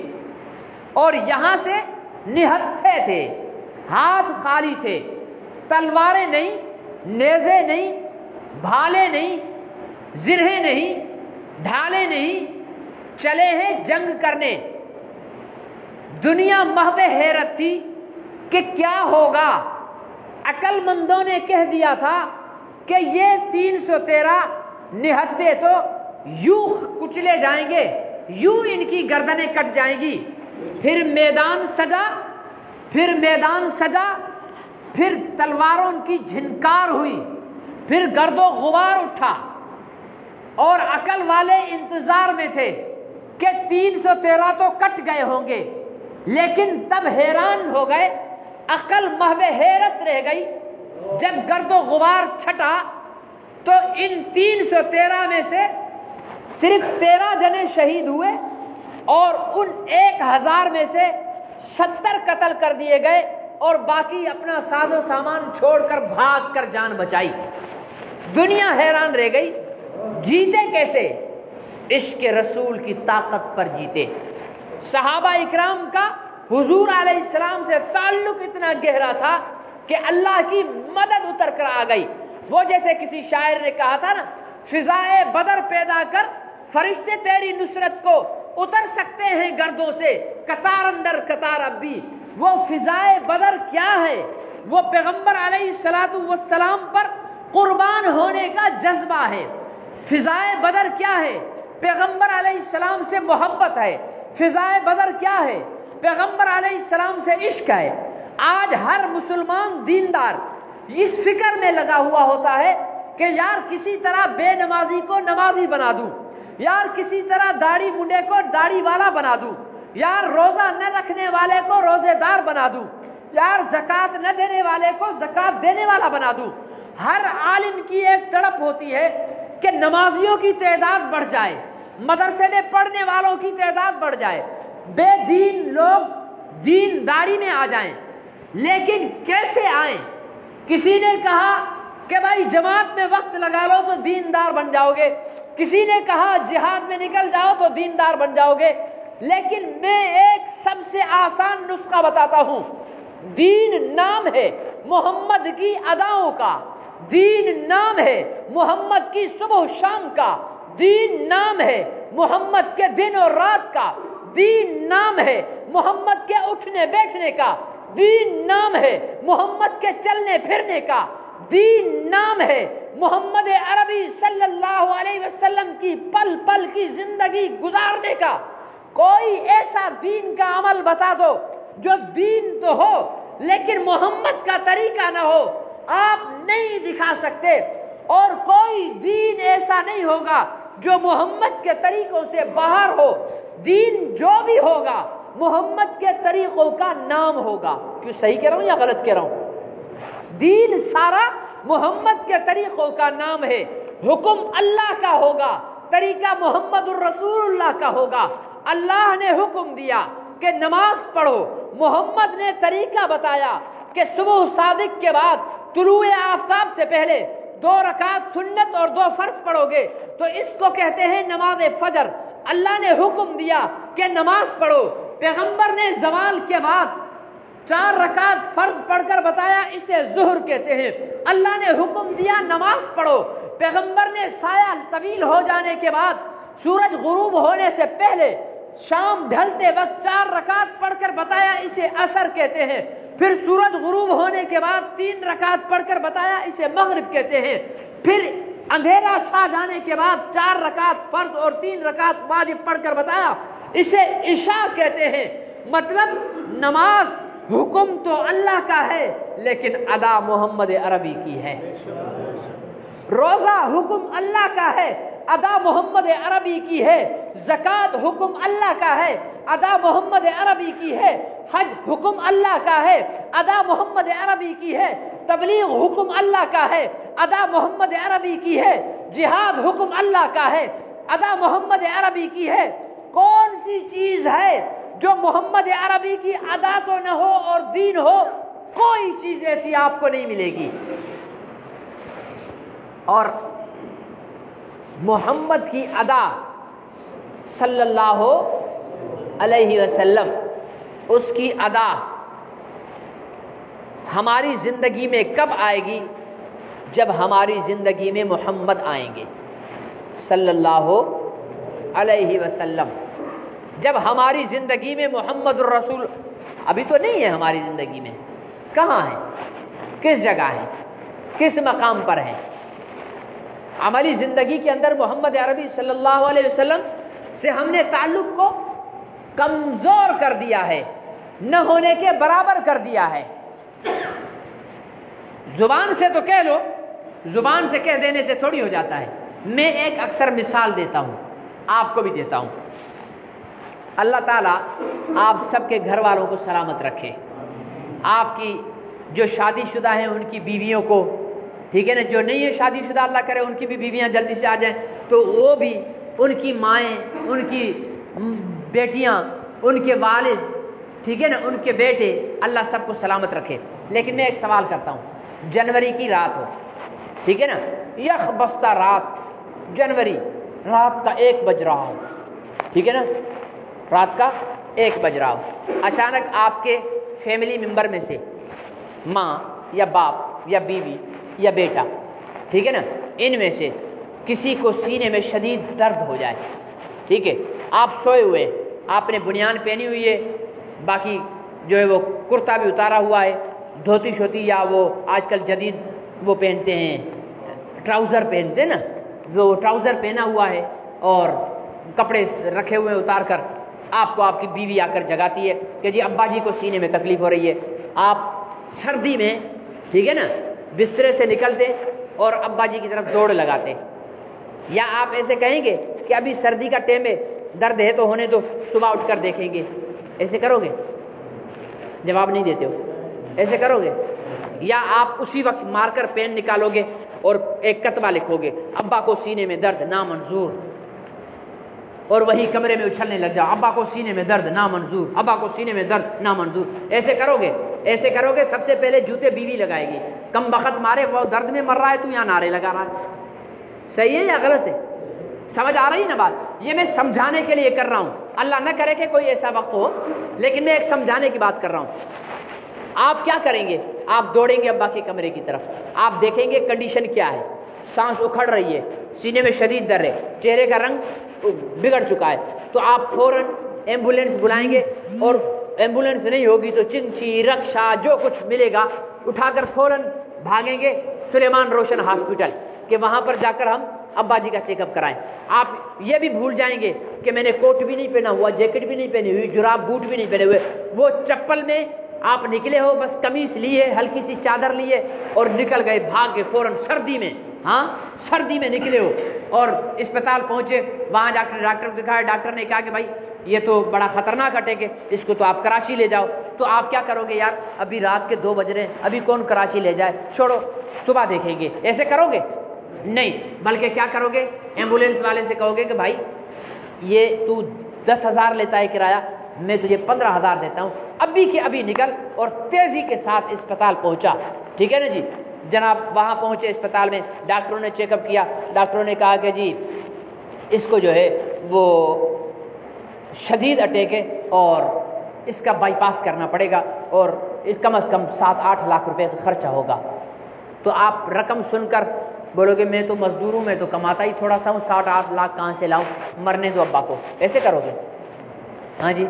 اور یہاں سے نہتھے تھے، ہاتھ خالی تھے، تلواریں نہیں، نیزے نہیں، بھالے نہیں، زرہیں نہیں، ڈھالے نہیں، چلے ہیں جنگ کرنے۔ دنیا محو حیرت تھی کہ کیا ہوگا۔ عقل مندوں نے کہہ دیا تھا کہ یہ 313 نہتے تو یوں کچلے جائیں گے، یوں ان کی گردنیں کٹ جائیں گی۔ پھر میدان سجا، پھر میدان سجا، پھر تلواروں کی جھنکار ہوئی، پھر گرد و غبار اٹھا، اور عقل والے انتظار میں تھے کہ 313 تو کٹ گئے ہوں گے، لیکن تب حیران ہو گئے، عقل محو حیرت رہ گئی۔ جب گرد و غبار چھٹا تو ان 313 میں سے صرف 13 جنے شہید ہوئے، اور ان 1000 میں سے 70 قتل کر دیے گئے، اور باقی اپنا ساز و سامان چھوڑ کر بھاگ کر جان بچائی۔ دنیا حیران رہ گئی، جیتے کیسے؟ عشق رسول کی طاقت پر جیتے۔ صحابہ اکرام کا حضور علیہ السلام سے تعلق اتنا گہرا تھا کہ اللہ کی مدد اتر کر آ گئی۔ وہ جیسے کسی شاعر نے کہا تھا نا، فضائے بدر پیدا کر فرشتے تیری نصرت کو اتر سکتے ہیں گردوں سے، قطار اندر قطار اب بھی۔ وہ فضائے بدر کیا ہے؟ وہ پیغمبر علیہ السلام پر قربان ہونے کا جذبہ ہے۔ فضائے بدر کیا ہے؟ پیغمبر علیہ السلام سے محبت ہے۔ فضائے بدر کیا ہے؟ پیغمبر علیہ السلام سے عشق ہے۔ آج ہر مسلمان دیندار اس فکر میں لگا ہوا ہوتا ہے کہ یار کسی طرح بے نمازی کو نمازی بنا دوں، یار کسی طرح داڑھی منڈے کو داڑھی والا بنا دوں، یار روزہ نہ رکھنے والے کو روزے دار بنا دوں، یار زکوٰۃ نہ دینے والے کو زکوٰۃ دینے والا بنا دوں۔ ہر عالم کی ایک تڑپ ہوتی ہے کہ نمازیوں کی تعداد بڑھ جائے، مدرسے میں پڑھنے والوں کی تعداد بڑھ جائے، بے دین لوگ دینداری میں آ جائیں۔ لیکن کیسے آئیں؟ کسی نے کہا کہ بھائی جماعت میں وقت لگا لو تو دیندار بن جاؤ گے، کسی نے کہا جہاد میں نکل جاؤ تو دیندار بن جاؤ گے۔ لیکن میں ایک سب سے آسان نسخہ بتاتا ہوں۔ دین نام ہے محمد کی اداؤں کا، دین نام ہے محمد کی صبح و شام کا، دین نام ہے محمد کے دن اور رات کا، دین نام ہے محمد کے اٹھنے بیٹھنے کا، دین نام ہے محمد کے چلنے پھرنے کا، دین نام ہے محمد عربی صلی اللہ علیہ وسلم کی پل پل کی زندگی گزارنے کا۔ کوئی ایسا دین کا عمل بتا دو جو دین تو ہو لیکن محمد کا طریقہ نہ ہو، آپ نہیں دکھا سکتے۔ اور کوئی دین ایسا نہیں ہوگا جو محمد کے طریقوں سے باہر ہو۔ دین جو بھی ہوگا محمد کے طریقوں کا نام ہوگا۔ کیوں صحیح کہہ رہا ہوں یا غلط کہہ رہا ہوں؟ دین سارا محمد کے طریقوں کا نام ہے، حکم اللہ کا ہوگا، طریقہ محمد الرسول اللہ کا ہوگا۔ اللہ نے حکم دیا کہ نماز پڑھو، محمد نے طریقہ بتایا کہ صبح صادق کے بعد طلوع آفتاب سے پہلے 2 رکعت سنت اور 2 فرض پڑھو گے تو اس کو کہتے ہیں نماز فجر۔ اللہ نے حکم دیا کہ نماز پڑھو، پیغمبر نے زوال کے بعد 4 رکعت فرض پڑھ کر بتایا، اسے ظہر کہتے ہیں۔ اللہ نے حکم دیا نماز پڑھو، پیغمبر نے سایہ طویل ہو جانے کے بعد سورج غروب ہونے سے پہلے شام ڈھلتے وقت 4 رکعت پڑھ کر بتایا، اسے عصر کہتے ہیں۔ پھر سورج غروب ہونے کے بعد 3 رکعت پڑھ کر بتایا، اسے مغرب کہتے ہیں۔ پھر اندھیرا چھا جانے کے بعد 4 رکعت فرض اور 3 رکعت واجب پڑھ کر بتایا، اسے عشاء کہتے ہیں۔ مطلب نماز حکم تو اللہ کا ہے لیکن ادا محمد عربی کی ہے۔ روزہ حکم اللہ کا ہے، ادا محمد عربی کی ہے۔ زکوٰۃ حکم اللہ کا ہے، ادا محمد عربی کی ہے۔ حج حکم اللہ کا ہے، ادا محمد عربی کی ہے۔ تبلیغ حکم اللہ کا ہے، ادا محمد عربی کی ہے۔ جہاد حکم اللہ کا ہے، ادا محمد عربی کی ہے۔ کون سی چیز ہے جو محمد عربی کی ادا تو نہ ہو اور دین ہو؟ کوئی چیز ایسی آپ کو نہیں ملے گی۔ اور محمد کی ادا صلی اللہ علیہ وسلم، اس کی ادا ہماری زندگی میں کب آئے گی؟ جب ہماری زندگی میں محمد آئیں گے صلی اللہ علیہ وسلم۔ جب ہماری زندگی میں محمد الرسول، ابھی تو نہیں ہے ہماری زندگی میں، کہاں ہے، کس جگہ ہے، کس مقام پر ہے؟ عملی زندگی کے اندر محمد عربی صلی اللہ علیہ وسلم سے ہم نے تعلق کو کمزور کر دیا ہے، نہ ہونے کے برابر کر دیا ہے۔ زبان سے تو کہہ لو، زبان سے کہہ دینے سے تھوڑی ہو جاتا ہے۔ میں ایک اکثر مثال دیتا ہوں، آپ کو بھی دیتا ہوں۔ اللہ تعالیٰ آپ سب کے گھر والوں کو سلامت رکھے، آپ کی جو شادی شدہ ہیں ان کی بیویوں کو، ٹھیک ہے نا، جو نہیں ہے شادی شدہ اللہ کرے ان کی بھی بیویاں جلدی سے آ جائیں، تو وہ بھی، ان کی مائیں، ان کی بیٹیاں، ان کے والد، ٹھیک ہے نا، ان کے بیٹے، اللہ سب کو سلامت رکھے۔ لیکن میں ایک سوال کرتا ہوں، جنوری کی رات ہو، ٹھیک ہے نا، یخ بستہ رات، جنوری رات کا 1 بج رہا ہو، ٹھیک ہے نا، رات کا 1 بج رہا ہو، اچانک آپ کے فیملی ممبر میں سے ماں یا باپ یا بیوی یا بیٹا، ٹھیک ہے نا، ان میں سے کسی کو سینے میں شدید درد ہو جائے، ٹھیک ہے، آپ سوئے ہوئے، آپ نے بنیان پہنی ہوئی ہے، باقی جو ہے وہ کرتا بھی اتارا ہوا ہے، دھوتی شوتی یا وہ آج کل جدید وہ پہنتے ہیں، ٹراؤزر پہنتے ہیں نا، وہ ٹراؤزر پہنا ہوا ہے اور کپڑے رکھے ہوئے اتار کر، آپ کو آپ کی بیوی آ کر جگاتی ہے کہ جی ابا جی کو سینے میں تکلیف ہو رہی ہے۔ آپ سردی میں، ٹھیک ہے نا، بسترے سے نکلتے اور ابا جی کی طرف دوڑ لگاتے، یا آپ ایسے کہیں گے کہ ابھی سردی کا ٹائم ہے، درد ہے تو ہونے دو، صبح اٹھ کر دیکھیں گے، ایسے کرو گے؟ جواب نہیں دیتے ہو، ایسے کرو گے؟ یا آپ اسی وقت مار کر پین نکالو گے اور ایک کتبہ لکھو گے، ابا کو سینے میں درد نامنظور، اور وہی کمرے میں اچھلنے لگ جاؤ، ابا کو سینے میں درد نامنظور، ابا کو سینے میں درد نامنظور، ایسے کرو گے؟ ایسے کرو گے، سب سے پہلے جوتے بیوی لگائے گی، کم بخت مارے، وہ درد میں مر رہا ہے تو یہاں نعرے لگا رہا ہے، صحیح ہے یا غلط ہے؟ سمجھ آ رہی ہے نا بات؟ یہ میں سمجھانے کے لیے کر رہا ہوں، اللہ نہ کرے کہ کوئی ایسا وقت ہو، لیکن میں ایک سمجھانے کی بات کر رہا ہوں۔ آپ کیا کریں گے؟ آپ دوڑیں گے ابا کے کمرے کی طرف، آپ دیکھیں گے کنڈیشن کیا ہے، سانس اکھڑ رہی ہے، سینے میں شدید درد ہے، چہرے کا رنگ بگڑ چکا ہے، تو آپ فوراً ایمبولینس بلائیں گے، اور ایمبولینس نہیں ہوگی تو چنچی، رکشا، جو کچھ ملے گا اٹھا کر فوراً بھاگیں گے سلیمان روشن ہاسپٹل، کہ وہاں پر جا کر ہم ابا جی کا چیک اپ کرائیں۔ آپ یہ بھی بھول جائیں گے کہ میں نے کوٹ بھی نہیں پہنا ہوا، جیکٹ بھی نہیں پہنی ہوئی، جراب بوٹ بھی نہیں پہنے ہوئے، وہ چپل میں آپ نکلے ہو، بس قمیص لیے، ہلکی سی چادر لیے اور نکل گئے، بھاگ کے فوراً سردی میں، ہاں سردی میں نکلے ہو، اور اسپتال پہنچے، وہاں جا کر ڈاکٹر کو دکھایا، ڈاکٹر نے کہا کہ بھائی یہ تو بڑا خطرناک اٹیک ہے، اس کو تو آپ کراچی لے جاؤ۔ تو آپ کیا کرو گے؟ یار ابھی رات کے 2 بج رہے ہیں، ابھی کون کراچی لے جائے، چھوڑو صبح دیکھیں گے، ایسے کرو گے؟ نہیں، بلکہ کیا کرو گے؟ ایمبولینس والے سے کہو گے کہ بھائی یہ تو 10,000 لیتا ہے کرایہ، میں تجھے 15,000 دیتا ہوں، ابھی کے ابھی نکل، اور تیزی کے ساتھ اسپتال پہنچا، ٹھیک ہے نا جی۔ جناب وہاں پہنچے اسپتال میں، ڈاکٹروں نے چیک اپ کیا، ڈاکٹروں نے کہا کہ جی اس کو جو ہے وہ شدید اٹیک ہے اور اس کا بائی پاس کرنا پڑے گا، اور کم از کم 7-8 لاکھ روپے کا خرچہ ہوگا۔ تو آپ رقم سن کر بولو گے میں تو مزدور ہوں، میں تو کماتا ہی تھوڑا سا ہوں، 7-8 لاکھ کہاں سے لاؤں، مرنے دو ابا کو، ایسے کرو گے؟ ہاں جی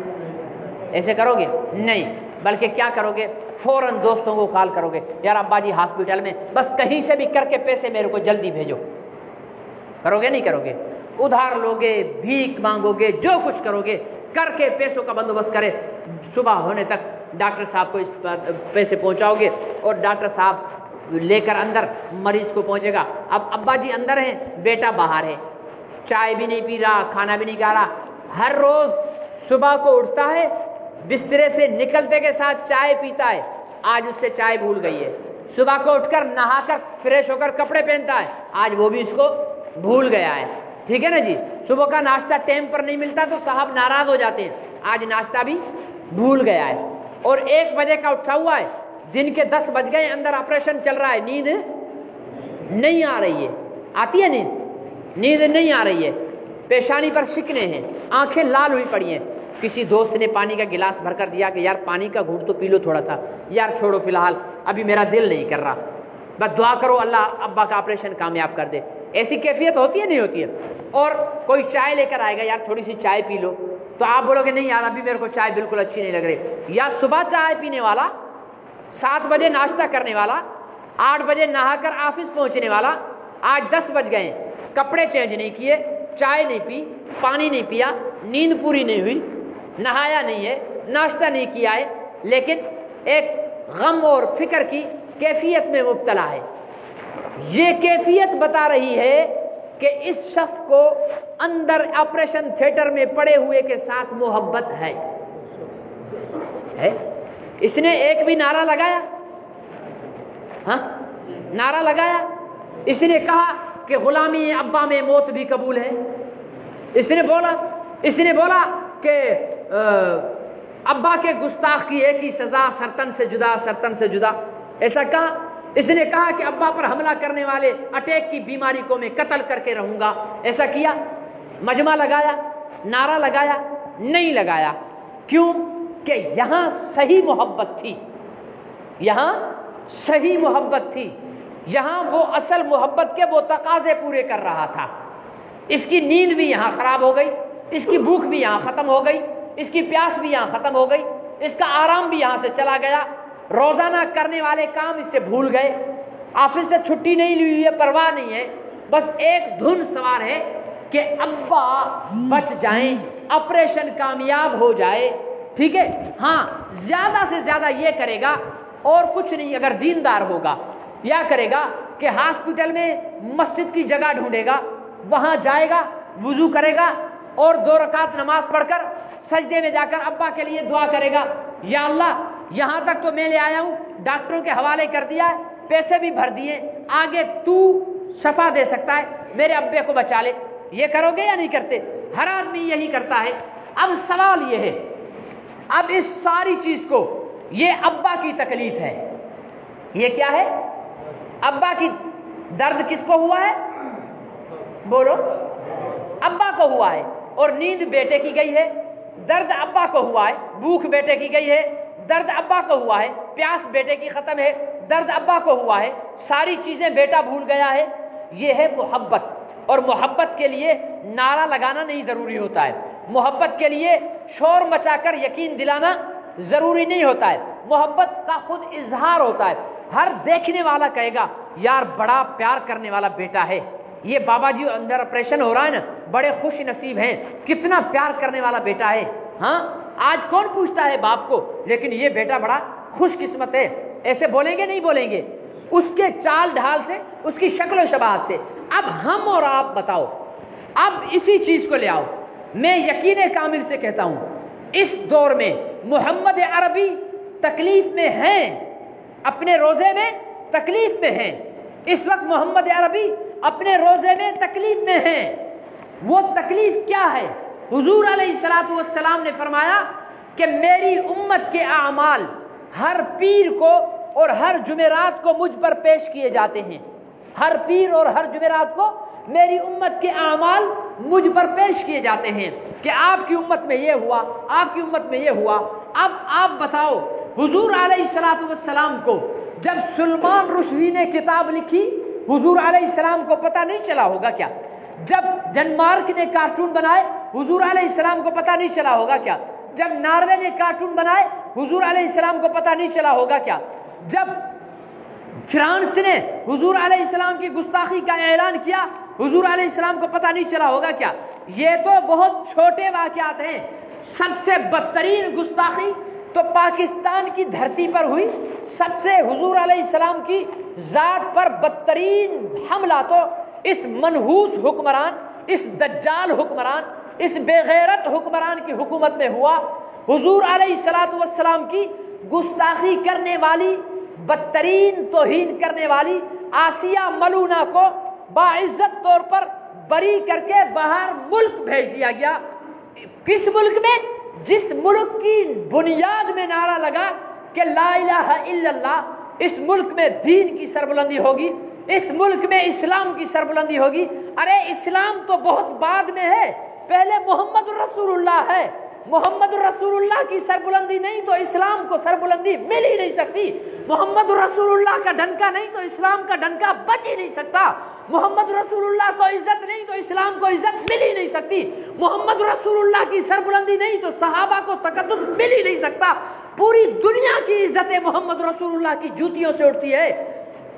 ایسے کرو گے؟ نہیں، بلکہ کیا کرو گے، فوراً دوستوں کو کال کرو گے، یار ابا جی ہاسپٹل میں، بس کہیں سے بھی کر کے پیسے میرے کو جلدی بھیجو۔ کرو گے نہیں کرو گے؟ ادھار لوگے، بھیک مانگو گے، جو کچھ کرو گے کر کے پیسوں کا بندوبست کرے، صبح ہونے تک ڈاکٹر صاحب کو پیسے پہنچاؤ گے، اور ڈاکٹر صاحب لے کر اندر مریض کو پہنچے گا۔ اب ابا جی اندر ہیں، بیٹا باہر ہے، چائے بھی نہیں پی رہا، کھانا بھی نہیں کھا رہا، ہر روز صبح کو اٹھتا ہے، بسترے سے نکلتے کے ساتھ چائے پیتا ہے، آج اس سے چائے بھول گئی ہے، صبح کو اٹھ کر نہا کر فریش ہو کر کپڑے پہنتا ہے، آج وہ بھی اس کو بھول گیا ہے، ٹھیک ہے نا جی۔ صبح کا ناشتہ ٹائم پر نہیں ملتا تو صاحب ناراض ہو جاتے ہیں، آج ناشتہ بھی بھول گیا ہے، اور 1 بجے کا اٹھا ہوا ہے، دن کے 10 بج گئے، اندر آپریشن چل رہا ہے، نیند نہیں آ رہی ہے، آتی ہے نیند نہیں آ رہی ہے، پیشانی پر شکنے ہیں، آنکھیں لال ہوئی پڑی ہیں، کسی دوست نے پانی کا گلاس بھر کر دیا کہ یار پانی کا گھونٹ تو پی لو تھوڑا سا، یار چھوڑو فی الحال ابھی میرا دل نہیں کر رہا، بس دعا کرو اللہ ابا کا آپریشن کامیاب کر دے، ایسی کیفیت ہوتی ہے نہیں ہوتی ہے؟ اور کوئی چائے لے کر آئے گا، یار تھوڑی سی چائے پی لو، تو آپ بولو گے نہیں یار ابھی میرے کو چائے بالکل اچھی نہیں لگ رہی، یا صبح چائے پینے والا، 7 بجے ناشتہ کرنے والا، 8 بجے نہا کر آفس پہنچنے والا، آج 10 بج گئے، کپڑے چینج نہیں کیے، چائے نہیں پی، پانی نہیں پیا، نیند پوری نہیں ہوئی، نہایا نہیں ہے، ناشتہ نہیں کیا ہے، لیکن ایک غم اور فکر کی کیفیت میں مبتلا ہے۔ یہ کیفیت بتا رہی ہے کہ اس شخص کو اندر آپریشن تھیٹر میں پڑے ہوئے کے ساتھ محبت ہے۔ اس نے ایک بھی نعرہ لگایا؟ ہاں نعرہ لگایا؟ اس نے کہا کہ غلامی ابا میں موت بھی قبول ہے؟ اس نے بولا کہ ابا کے گستاخ کی ایک ہی سزا، سرطن سے جدا، ایسا کہا؟ اس نے کہا کہ ابا پر حملہ کرنے والے اٹیک کی بیماری کو میں قتل کر کے رہوں گا، ایسا کیا؟ مجمع لگایا؟ نعرہ لگایا؟ نہیں لگایا۔ کیوں؟ کہ یہاں صحیح محبت تھی، یہاں صحیح محبت تھی، یہاں وہ اصل محبت کے وہ تقاضے پورے کر رہا تھا۔ اس کی نیند بھی یہاں خراب ہو گئی، اس کی بھوک بھی یہاں ختم ہو گئی، اس کی پیاس بھی یہاں ختم ہو گئی، اس کا آرام بھی یہاں سے چلا گیا، روزانہ کرنے والے کام اس سے بھول گئے، آفس سے چھٹی نہیں لی ہوئی ہے، پرواہ نہیں ہے، بس ایک دھن سوار ہے کہ ابا بچ جائیں، آپریشن کامیاب ہو جائے، ٹھیک ہے؟ ہاں زیادہ سے زیادہ یہ کرے گا اور کچھ نہیں، اگر دیندار ہوگا یا کرے گا کہ ہاسپٹل میں مسجد کی جگہ ڈھونڈے گا، وہاں جائے گا، وضو کرے گا اور 2 رکعت نماز پڑھ کر سجدے میں جا کر ابا کے لیے دعا کرے گا، یا اللہ یہاں تک تو میں لے آیا ہوں، ڈاکٹروں کے حوالے کر دیا ہے، پیسے بھی بھر دیے، آگے تو شفا دے سکتا ہے، میرے ابے کو بچا لے۔ یہ کرو گے یا نہیں کرتے؟ ہر آدمی یہی کرتا ہے۔ اب سوال یہ ہے، اب اس ساری چیز کو، یہ ابا کی تکلیف ہے، یہ کیا ہے؟ ابا کی درد کس کو ہوا ہے؟ بولو، ابا کو ہوا ہے، اور نیند بیٹے کی گئی ہے، درد ابا کو ہوا ہے، بھوک بیٹے کی گئی ہے، درد ابا کو ہوا ہے، پیاس بیٹے کی ختم ہے، درد ابا کو ہوا ہے، ساری چیزیں بیٹا بھول گیا ہے۔ یہ ہے محبت، اور محبت کے لیے نعرہ لگانا نہیں ضروری ہوتا ہے، محبت کے لیے شور مچا کر یقین دلانا ضروری نہیں ہوتا ہے، محبت کا خود اظہار ہوتا ہے۔ ہر دیکھنے والا کہے گا یار بڑا پیار کرنے والا بیٹا ہے، یہ بابا جی اندر آپریشن ہو رہا ہے نا، بڑے خوش نصیب ہیں، کتنا پیار کرنے والا بیٹا ہے۔ ہاں آج کون پوچھتا ہے باپ کو، لیکن یہ بیٹا بڑا خوش قسمت ہے، ایسے بولیں گے نہیں بولیں گے؟ اس کے چال ڈھال سے، اس کی شکل و شباہت سے۔ اب ہم اور آپ بتاؤ، اب اسی چیز کو لے آؤ، میں یقین کامل سے کہتا ہوں اس دور میں محمد عربی تکلیف میں ہیں، اپنے روزے میں تکلیف میں ہیں، اس وقت محمد عربی اپنے روزے میں تکلیف میں ہیں۔ وہ تکلیف کیا ہے؟ حضور علیہ الصلوۃ والسلام نے فرمایا کہ میری امت کے اعمال ہر پیر کو اور ہر جمعرات کو مجھ پر پیش کیے جاتے ہیں. ہر پیر اور ہر جمعرات کو میری امت کے اعمال مجھ پر پیش کیے جاتے ہیں کہ آپ کی امت میں یہ ہوا، آپ کی امت میں یہ ہوا. اب آپ بتاؤ، حضور علیہ الصلوۃ والسلام کو جب سلمان رشدی نے کتاب لکھی، حضور علیہ السلام کو پتہ نہیں چلا ہوگا کیا؟ جب ڈنمارک نے کارٹون بنائے، حضور علیہ السلام کو پتہ نہیں چلا ہوگا کیا؟ جب ناروے نے کارٹون بنائے، حضور علیہ السلام کو پتہ نہیں چلا ہوگا کیا؟ جب فرانس نے حضور علیہ السلام کی گستاخی کا اعلان کیا، حضور علیہ السلام کو پتہ نہیں چلا ہوگا کیا؟ یہ تو بہت چھوٹے واقعات ہیں. سب سے بدترین گستاخی تو پاکستان کی دھرتی پر ہوئی. سب سے حضور علیہ السلام کی ذات پر بدترین حملہ تو اس منحوس حکمران، اس دجال حکمران، اس بے غیرت حکمران کی حکومت میں ہوا. حضور علیہ السلام کی گستاخی کرنے والی، بدترین توہین کرنے والی آسیہ ملونہ کو باعزت طور پر بری کر کے باہر ملک بھیج دیا گیا. کس ملک میں؟ جس ملک کی بنیاد میں نعرہ لگا کہ لا الہ الا اللہ، اس ملک میں دین کی سربلندی ہوگی، اس ملک میں اسلام کی سربلندی ہوگی. ارے اسلام تو بہت بعد میں ہے، پہلے محمد رسول اللہ ہے. محمد رسول اللہ کی سربلندی نہیں تو اسلام کو سربلندی مل ہی نہیں سکتی. محمد رسول اللہ کا ڈنکا نہیں تو اسلام کا ڈنکا بچ ہی نہیں سکتا. محمد رسول اللہ کو عزت نہیں تو اسلام کو عزت مل ہی نہیں سکتی. محمد رسول اللہ کی سربلندی نہیں تو صحابہ کو تقدس مل ہی نہیں سکتا. پوری دنیا کی عزت محمد رسول اللہ کی جوتیوں سے اٹھتی ہے.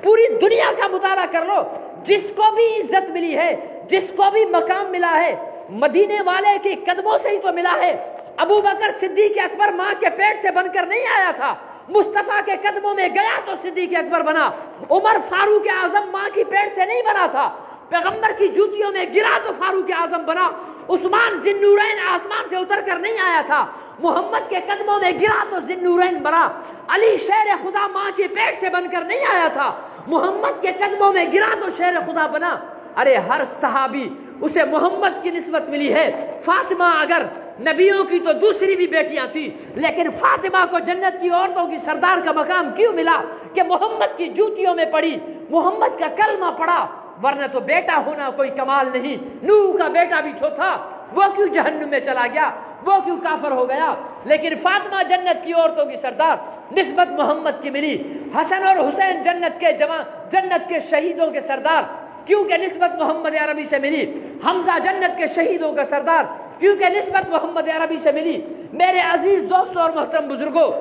پوری دنیا کا مطالعہ کر لو، جس کو بھی عزت ملی ہے، جس کو بھی مقام ملا ہے، مدینے والے کے قدموں سے ہی تو ملا ہے. ابو بکر صدیق اکبر ماں کے پیٹ سے بن کر نہیں آیا تھا، مصطفیٰ کے قدموں میں گیا تو صدیق اکبر بنا. عمر فاروق اعظم ماں کی پیٹ سے نہیں بنا تھا، پیغمبر کی جوتیوں میں گرا تو فاروق اعظم بنا. عثمان ذی النورین آسمان سے اتر کر نہیں آیا تھا، محمد کے قدموں میں گرا تو ذی النورین بنا. علی شیر خدا ماں کی پیٹ سے بن کر نہیں آیا تھا، محمد کے قدموں میں گرا تو شیر خدا بنا. ارے ہر صحابی اسے محمد کی نسبت ملی ہے. فاطمہ اگر نبیوں کی تو دوسری بھی بیٹیاں تھی، لیکن فاطمہ کو جنت کی عورتوں کی سردار کا مقام کیوں ملا؟ کہ محمد کی جوتیوں میں پڑی، محمد کا کلمہ پڑا. ورنہ تو بیٹا ہونا کوئی کمال نہیں. نوح کا بیٹا بھی تو تھا، وہ کیوں جہنم میں چلا گیا؟ وہ کیوں کافر ہو گیا؟ لیکن فاطمہ جنت کی عورتوں کی سردار نسبت محمد کی ملی. حسن اور حسین جنت کے جوان، جنت کے شہیدوں کے سردار کیونکہ نسبت محمد عربی سے ملی. حمزہ جنت کے شہیدوں کا سردار کیونکہ نسبت محمد عربی سے ملی. میرے عزیز دوستوں اور محترم بزرگوں،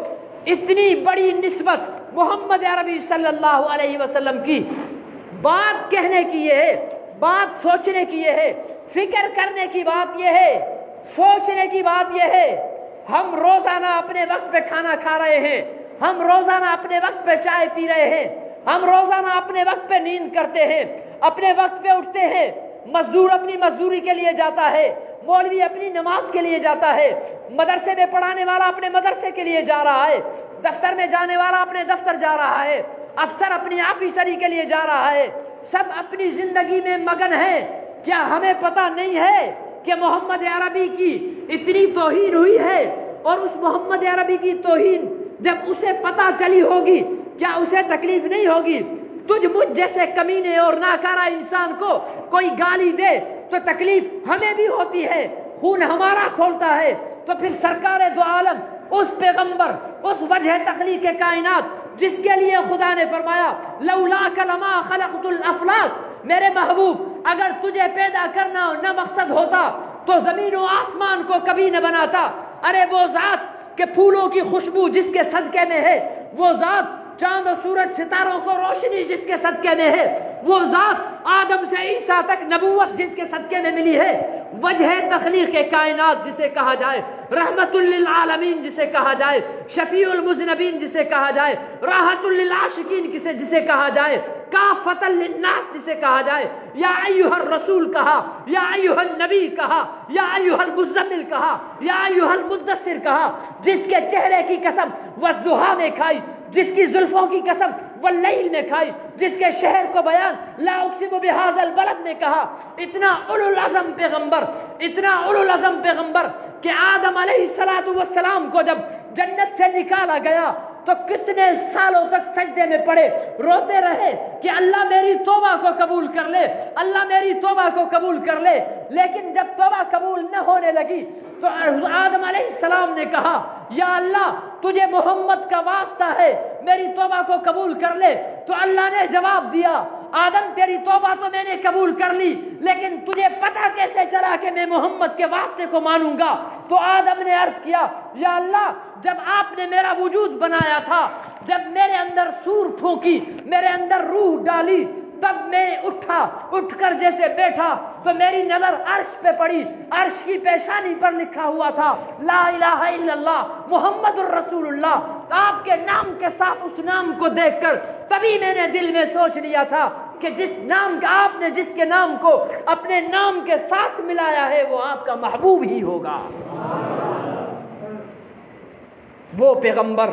اتنی بڑی نسبت محمد عربی صلی اللہ علیہ وسلم کی بات کہنے کی یہ ہے، بات سوچنے کی یہ ہے، فکر کرنے کی بات یہ ہے، سوچنے کی بات یہ ہے. ہم روزانہ اپنے وقت پہ کھانا کھا رہے ہیں، ہم روزانہ اپنے وقت پہ چائے پی رہے ہیں، ہم روزانہ اپنے وقت پہ نیند کرتے ہیں، اپنے وقت پہ اٹھتے ہیں. مزدور اپنی مزدوری کے لیے جاتا ہے، مولوی اپنی نماز کے لیے جاتا ہے، مدرسے میں پڑھانے والا اپنے مدرسے کے لیے جا رہا ہے، دفتر میں جانے والا اپنے دفتر جا رہا ہے، افسر اپنی آفیسری کے لیے جا رہا ہے. سب اپنی زندگی میں مگن ہے. کیا ہمیں پتہ نہیں ہے کہ محمد عربی کی اتنی توہین ہوئی ہے؟ اور اس محمد عربی کی توہین جب اسے پتہ چلی ہوگی، کیا اسے تکلیف نہیں ہوگی؟ تجھ مجھ جیسے کمینے اور ناکارہ انسان کو کوئی گالی دے تو تکلیف ہمیں بھی ہوتی ہے، خون ہمارا کھولتا ہے. تو پھر سرکار دو عالم، اس پیغمبر، اس وجہ تخلیق کائنات جس کے لیے خدا نے فرمایا لولاک لما خلقت الافلاک، میرے محبوب اگر تجھے پیدا کرنا نہ مقصد ہوتا تو زمین و آسمان کو کبھی نہ بناتا. ارے وہ ذات کہ پھولوں کی خوشبو جس کے صدقے میں ہے، وہ ذات چاند و سورج ستاروں کو روشنی جس کے صدقے میں ہے، وہ ذات آدم سے عیسیٰ تک نبوت جس کے صدقے میں ملی ہے، وجہ تخلیق کائنات جسے کہا جائے، رحمت للعالمین جسے کہا جائے، شفیع المذنبین جسے کہا جائے، راحت للعاشقین جسے کہا جائے، کافۃ للناس جسے کہا جائے، یا ایھا الرسول کہا، یا ایھا النبی کہا، یا ایھا المزمل کہا، یا ایھا المدثر کہا، جس کے چہرے کی قسم والضحیٰ میں کھائی، جس کی زلفوں کی قسم واللیل میں کھائی، جس کے شہر کو بیان لا اقسم بہذا البلد میں کہا. اتنا اولو العزم پیغمبر، اتنا اولو العزم پیغمبر کہ آدم علیہ السلام کو جب جنت سے نکالا گیا تو کتنے سالوں تک سجدے میں پڑے، روتے رہے کہ اللہ میری توبہ کو قبول کر لے، اللہ میری توبہ کو قبول کر لے۔ لیکن جب توبہ قبول نہ ہونے لگی تو آدم علیہ السلام نے کہا یا اللہ تجھے محمد کا واسطہ ہے، میری توبہ کو قبول کر لے۔ تو اللہ نے جواب دیا آدم تیری توبہ تو میں نے قبول کر لی، لیکن تجھے پتہ کیسے چلا کہ میں محمد کے واسطے کو مانوں گا؟ تو آدم نے عرض کیا یا اللہ جب آپ نے میرا وجود بنایا تھا، جب میرے اندر سور پھونکی، میرے اندر روح ڈالی، تب میں اٹھا، اٹھ کر جیسے بیٹھا تو میری نظر عرش پہ پڑی، عرش کی پیشانی پر لکھا ہوا تھا لا الہ الا اللہ محمد الرسول اللہ۔ آپ کے نام کے ساتھ اس نام کو دیکھ کر تبھی میں نے دل میں سوچ لیا تھا کہ جس نام کا آپ نے جس کے نام کو اپنے نام کے ساتھ ملایا ہے وہ آپ کا محبوب ہی ہوگا۔ وہ پیغمبر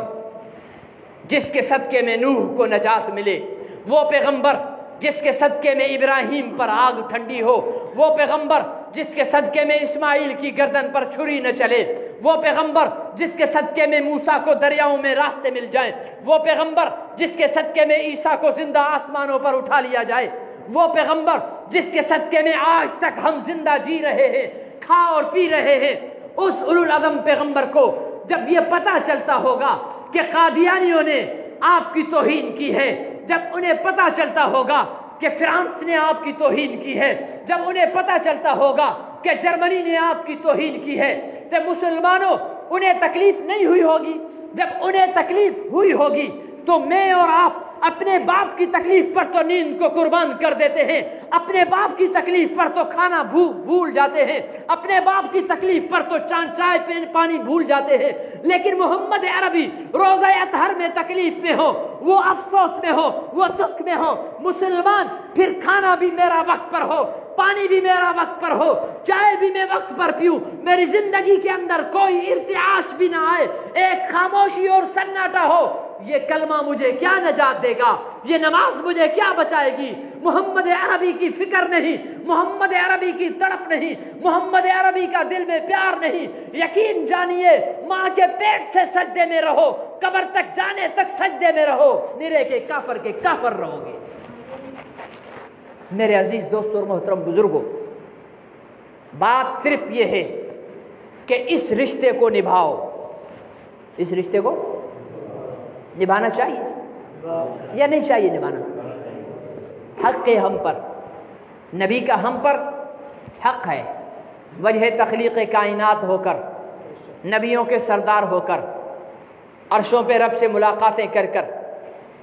جس کے صدقے میں نوح کو نجات ملے، وہ پیغمبر جس کے صدقے میں ابراہیم پر آگ ٹھنڈی ہو، وہ پیغمبر جس کے صدقے میں اسماعیل کی گردن پر چھری نہ چلے، وہ پیغمبر جس کے صدقے میں موسیٰ کو دریاؤں میں راستے مل جائیں، وہ پیغمبر جس کے صدقے میں عیسیٰ کو زندہ آسمانوں پر اٹھا لیا جائے، وہ پیغمبر جس کے صدقے میں آج تک ہم زندہ جی رہے ہیں، کھا اور پی رہے ہیں، اس اولو العزم پیغمبر کو جب یہ پتہ چلتا ہوگا کہ قادیانیوں نے آپ کی توہین کی ہے، جب انہیں پتہ چلتا ہوگا کہ فرانس نے آپ کی توہین کی ہے، جب انہیں پتہ چلتا ہوگا کہ جرمنی نے آپ کی توہین کی ہے، تو مسلمانوں انہیں تکلیف نہیں ہوئی ہوگی؟ جب انہیں تکلیف ہوئی ہوگی تو میں اور آپ اپنے باپ کی تکلیف پر تو نیند کو قربان کر دیتے ہیں، اپنے باپ کی تکلیف پر تو کھانا بھول جاتے ہیں، اپنے باپ کی تکلیف پر تو چائے پانی بھول جاتے ہیں، لیکن محمد عربی روزہ اطہر میں تکلیف میں ہو، وہ افسوس میں ہو، وہ دکھ میں ہو، مسلمان پھر کھانا بھی میرا وقت پر ہو، پانی بھی میرا وقت پر ہو، چائے بھی میں وقت پر پیوں، میری زندگی کے اندر کوئی ارتعاش بھی نہ آئے، ایک خاموشی اور سناٹا ہو، یہ کلمہ مجھے کیا نجات دے گا؟ یہ نماز مجھے کیا بچائے گی؟ محمد عربی کی فکر نہیں، محمد عربی کی تڑپ نہیں، محمد عربی کا دل میں پیار نہیں۔ یقین جانیے ماں کے پیٹ سے سجدے میں رہو، قبر تک جانے تک سجدے میں رہو، نرے کے کافر رہو گے۔ میرے عزیز دوستوں اور محترم بزرگوں، بات صرف یہ ہے کہ اس رشتے کو نبھاؤ، اس رشتے کو نبھانا چاہیے یا نہیں چاہیے نبھانا؟ حق ہے ہم پر، نبی کا ہم پر حق ہے، وجہ تخلیق کائنات ہو کر، نبیوں کے سردار ہو کر، عرشوں پہ رب سے ملاقاتیں کر کر،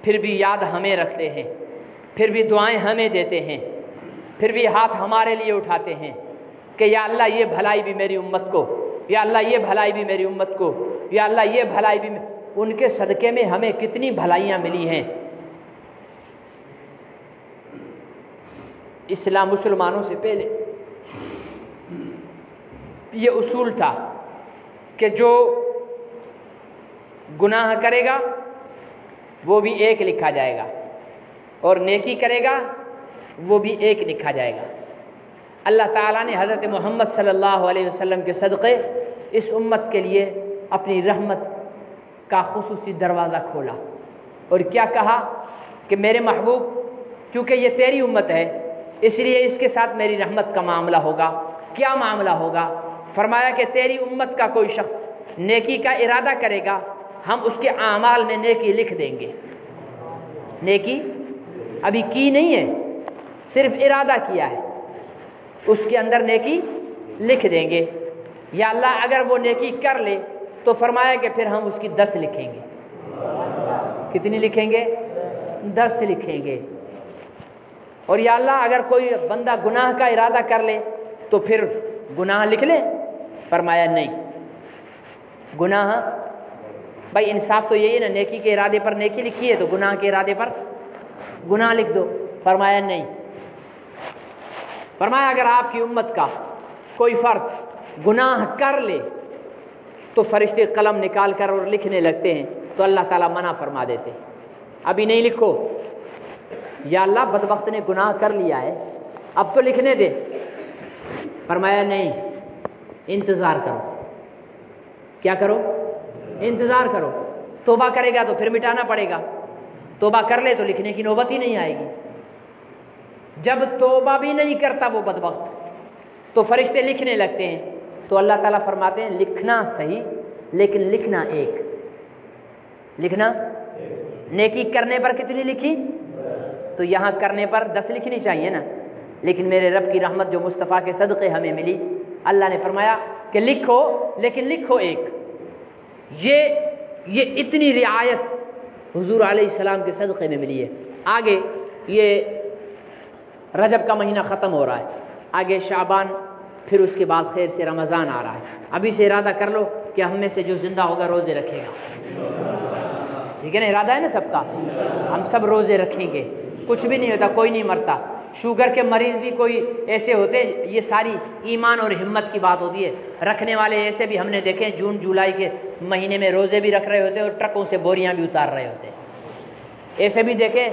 پھر بھی یاد ہمیں رکھتے ہیں، پھر بھی دعائیں ہمیں دیتے ہیں، پھر بھی ہاتھ ہمارے لیے اٹھاتے ہیں کہ یا اللہ یہ بھلائی بھی میری امت کو، یا اللہ یہ بھلائی بھی میری امت کو، یا اللہ یہ بھلائی بھی ان کے صدقے میں ہمیں کتنی بھلائیاں ملی ہیں۔ اسلام مسلمانوں سے پہلے یہ اصول تھا کہ جو گناہ کرے گا وہ بھی ایک لکھا جائے گا، اور نیکی کرے گا وہ بھی ایک لکھا جائے گا۔ اللہ تعالیٰ نے حضرت محمد صلی اللہ علیہ وسلم کے صدقے اس امت کے لیے اپنی رحمت کا خصوصی دروازہ کھولا، اور کیا کہا کہ میرے محبوب چونکہ یہ تیری امت ہے اس لیے اس کے ساتھ میری رحمت کا معاملہ ہوگا۔ کیا معاملہ ہوگا؟ فرمایا کہ تیری امت کا کوئی شخص نیکی کا ارادہ کرے گا، ہم اس کے اعمال میں نیکی لکھ دیں گے۔ نیکی ابھی کی نہیں ہے، صرف ارادہ کیا ہے، اس کے اندر نیکی لکھ دیں گے۔ یا اللہ اگر وہ نیکی کر لے تو فرمایا کہ پھر ہم اس کی 10 لکھیں گے۔ کتنی لکھیں گے؟ 10 لکھیں گے۔ اور یا اللہ اگر کوئی بندہ گناہ کا ارادہ کر لے تو پھر گناہ لکھ لے؟ فرمایا نہیں، گناہ بھائی انصاف تو یہی ہے نا، نیکی کے ارادے پر نیکی لکھی ہے تو گناہ کے ارادے پر گناہ لکھ دو۔ فرمایا نہیں، فرمایا اگر آپ کی امت کا کوئی فرد گناہ کر لے تو فرشتے قلم نکال کر اور لکھنے لگتے ہیں، تو اللہ تعالیٰ منع فرما دیتے ابھی نہیں لکھو۔ یا اللہ بدبخت نے گناہ کر لیا ہے اب تو لکھنے دے۔ فرمایا نہیں، انتظار کرو، کیا کرو؟ انتظار کرو. توبہ کرے گا تو پھر مٹانا پڑے گا. توبہ کر لے تو لکھنے کی نوبت ہی نہیں آئے گی. جب توبہ بھی نہیں کرتا وہ بدبخت تو فرشتے لکھنے لگتے ہیں. تو اللہ تعالیٰ فرماتے ہیں لکھنا صحیح لیکن لکھنا ایک. لکھنا نیکی کرنے پر کتنی لکھی؟ تو یہاں کرنے پر 10 لکھنی چاہیے نا. لیکن میرے رب کی رحمت جو مصطفیٰ کے صدقے ہمیں ملی, اللہ نے فرمایا کہ لکھو لیکن لکھو ایک. یہ اتنی رعایت حضور علیہ السلام کے صدقے میں ملی ہے. آگے یہ رجب کا مہینہ ختم ہو رہا ہے, آگے شعبان, پھر اس کے بعد خیر سے رمضان آ رہا ہے. ابھی سے ارادہ کر لو کہ ہم میں سے جو زندہ ہوگا روزے رکھے گا. ٹھیک ہے نا, ارادہ ہے نا سب کا, ہم سب روزے رکھیں گے. کچھ بھی نہیں ہوتا, کوئی نہیں مرتا. شوگر کے مریض بھی کوئی ایسے ہوتے, یہ ساری ایمان اور ہمت کی بات ہوتی ہے. رکھنے والے ایسے بھی ہم نے دیکھے جون جولائی کے مہینے میں روزے بھی رکھ رہے ہوتے اور ٹرکوں سے بوریاں بھی اتار رہے ہوتے, ایسے بھی دیکھے.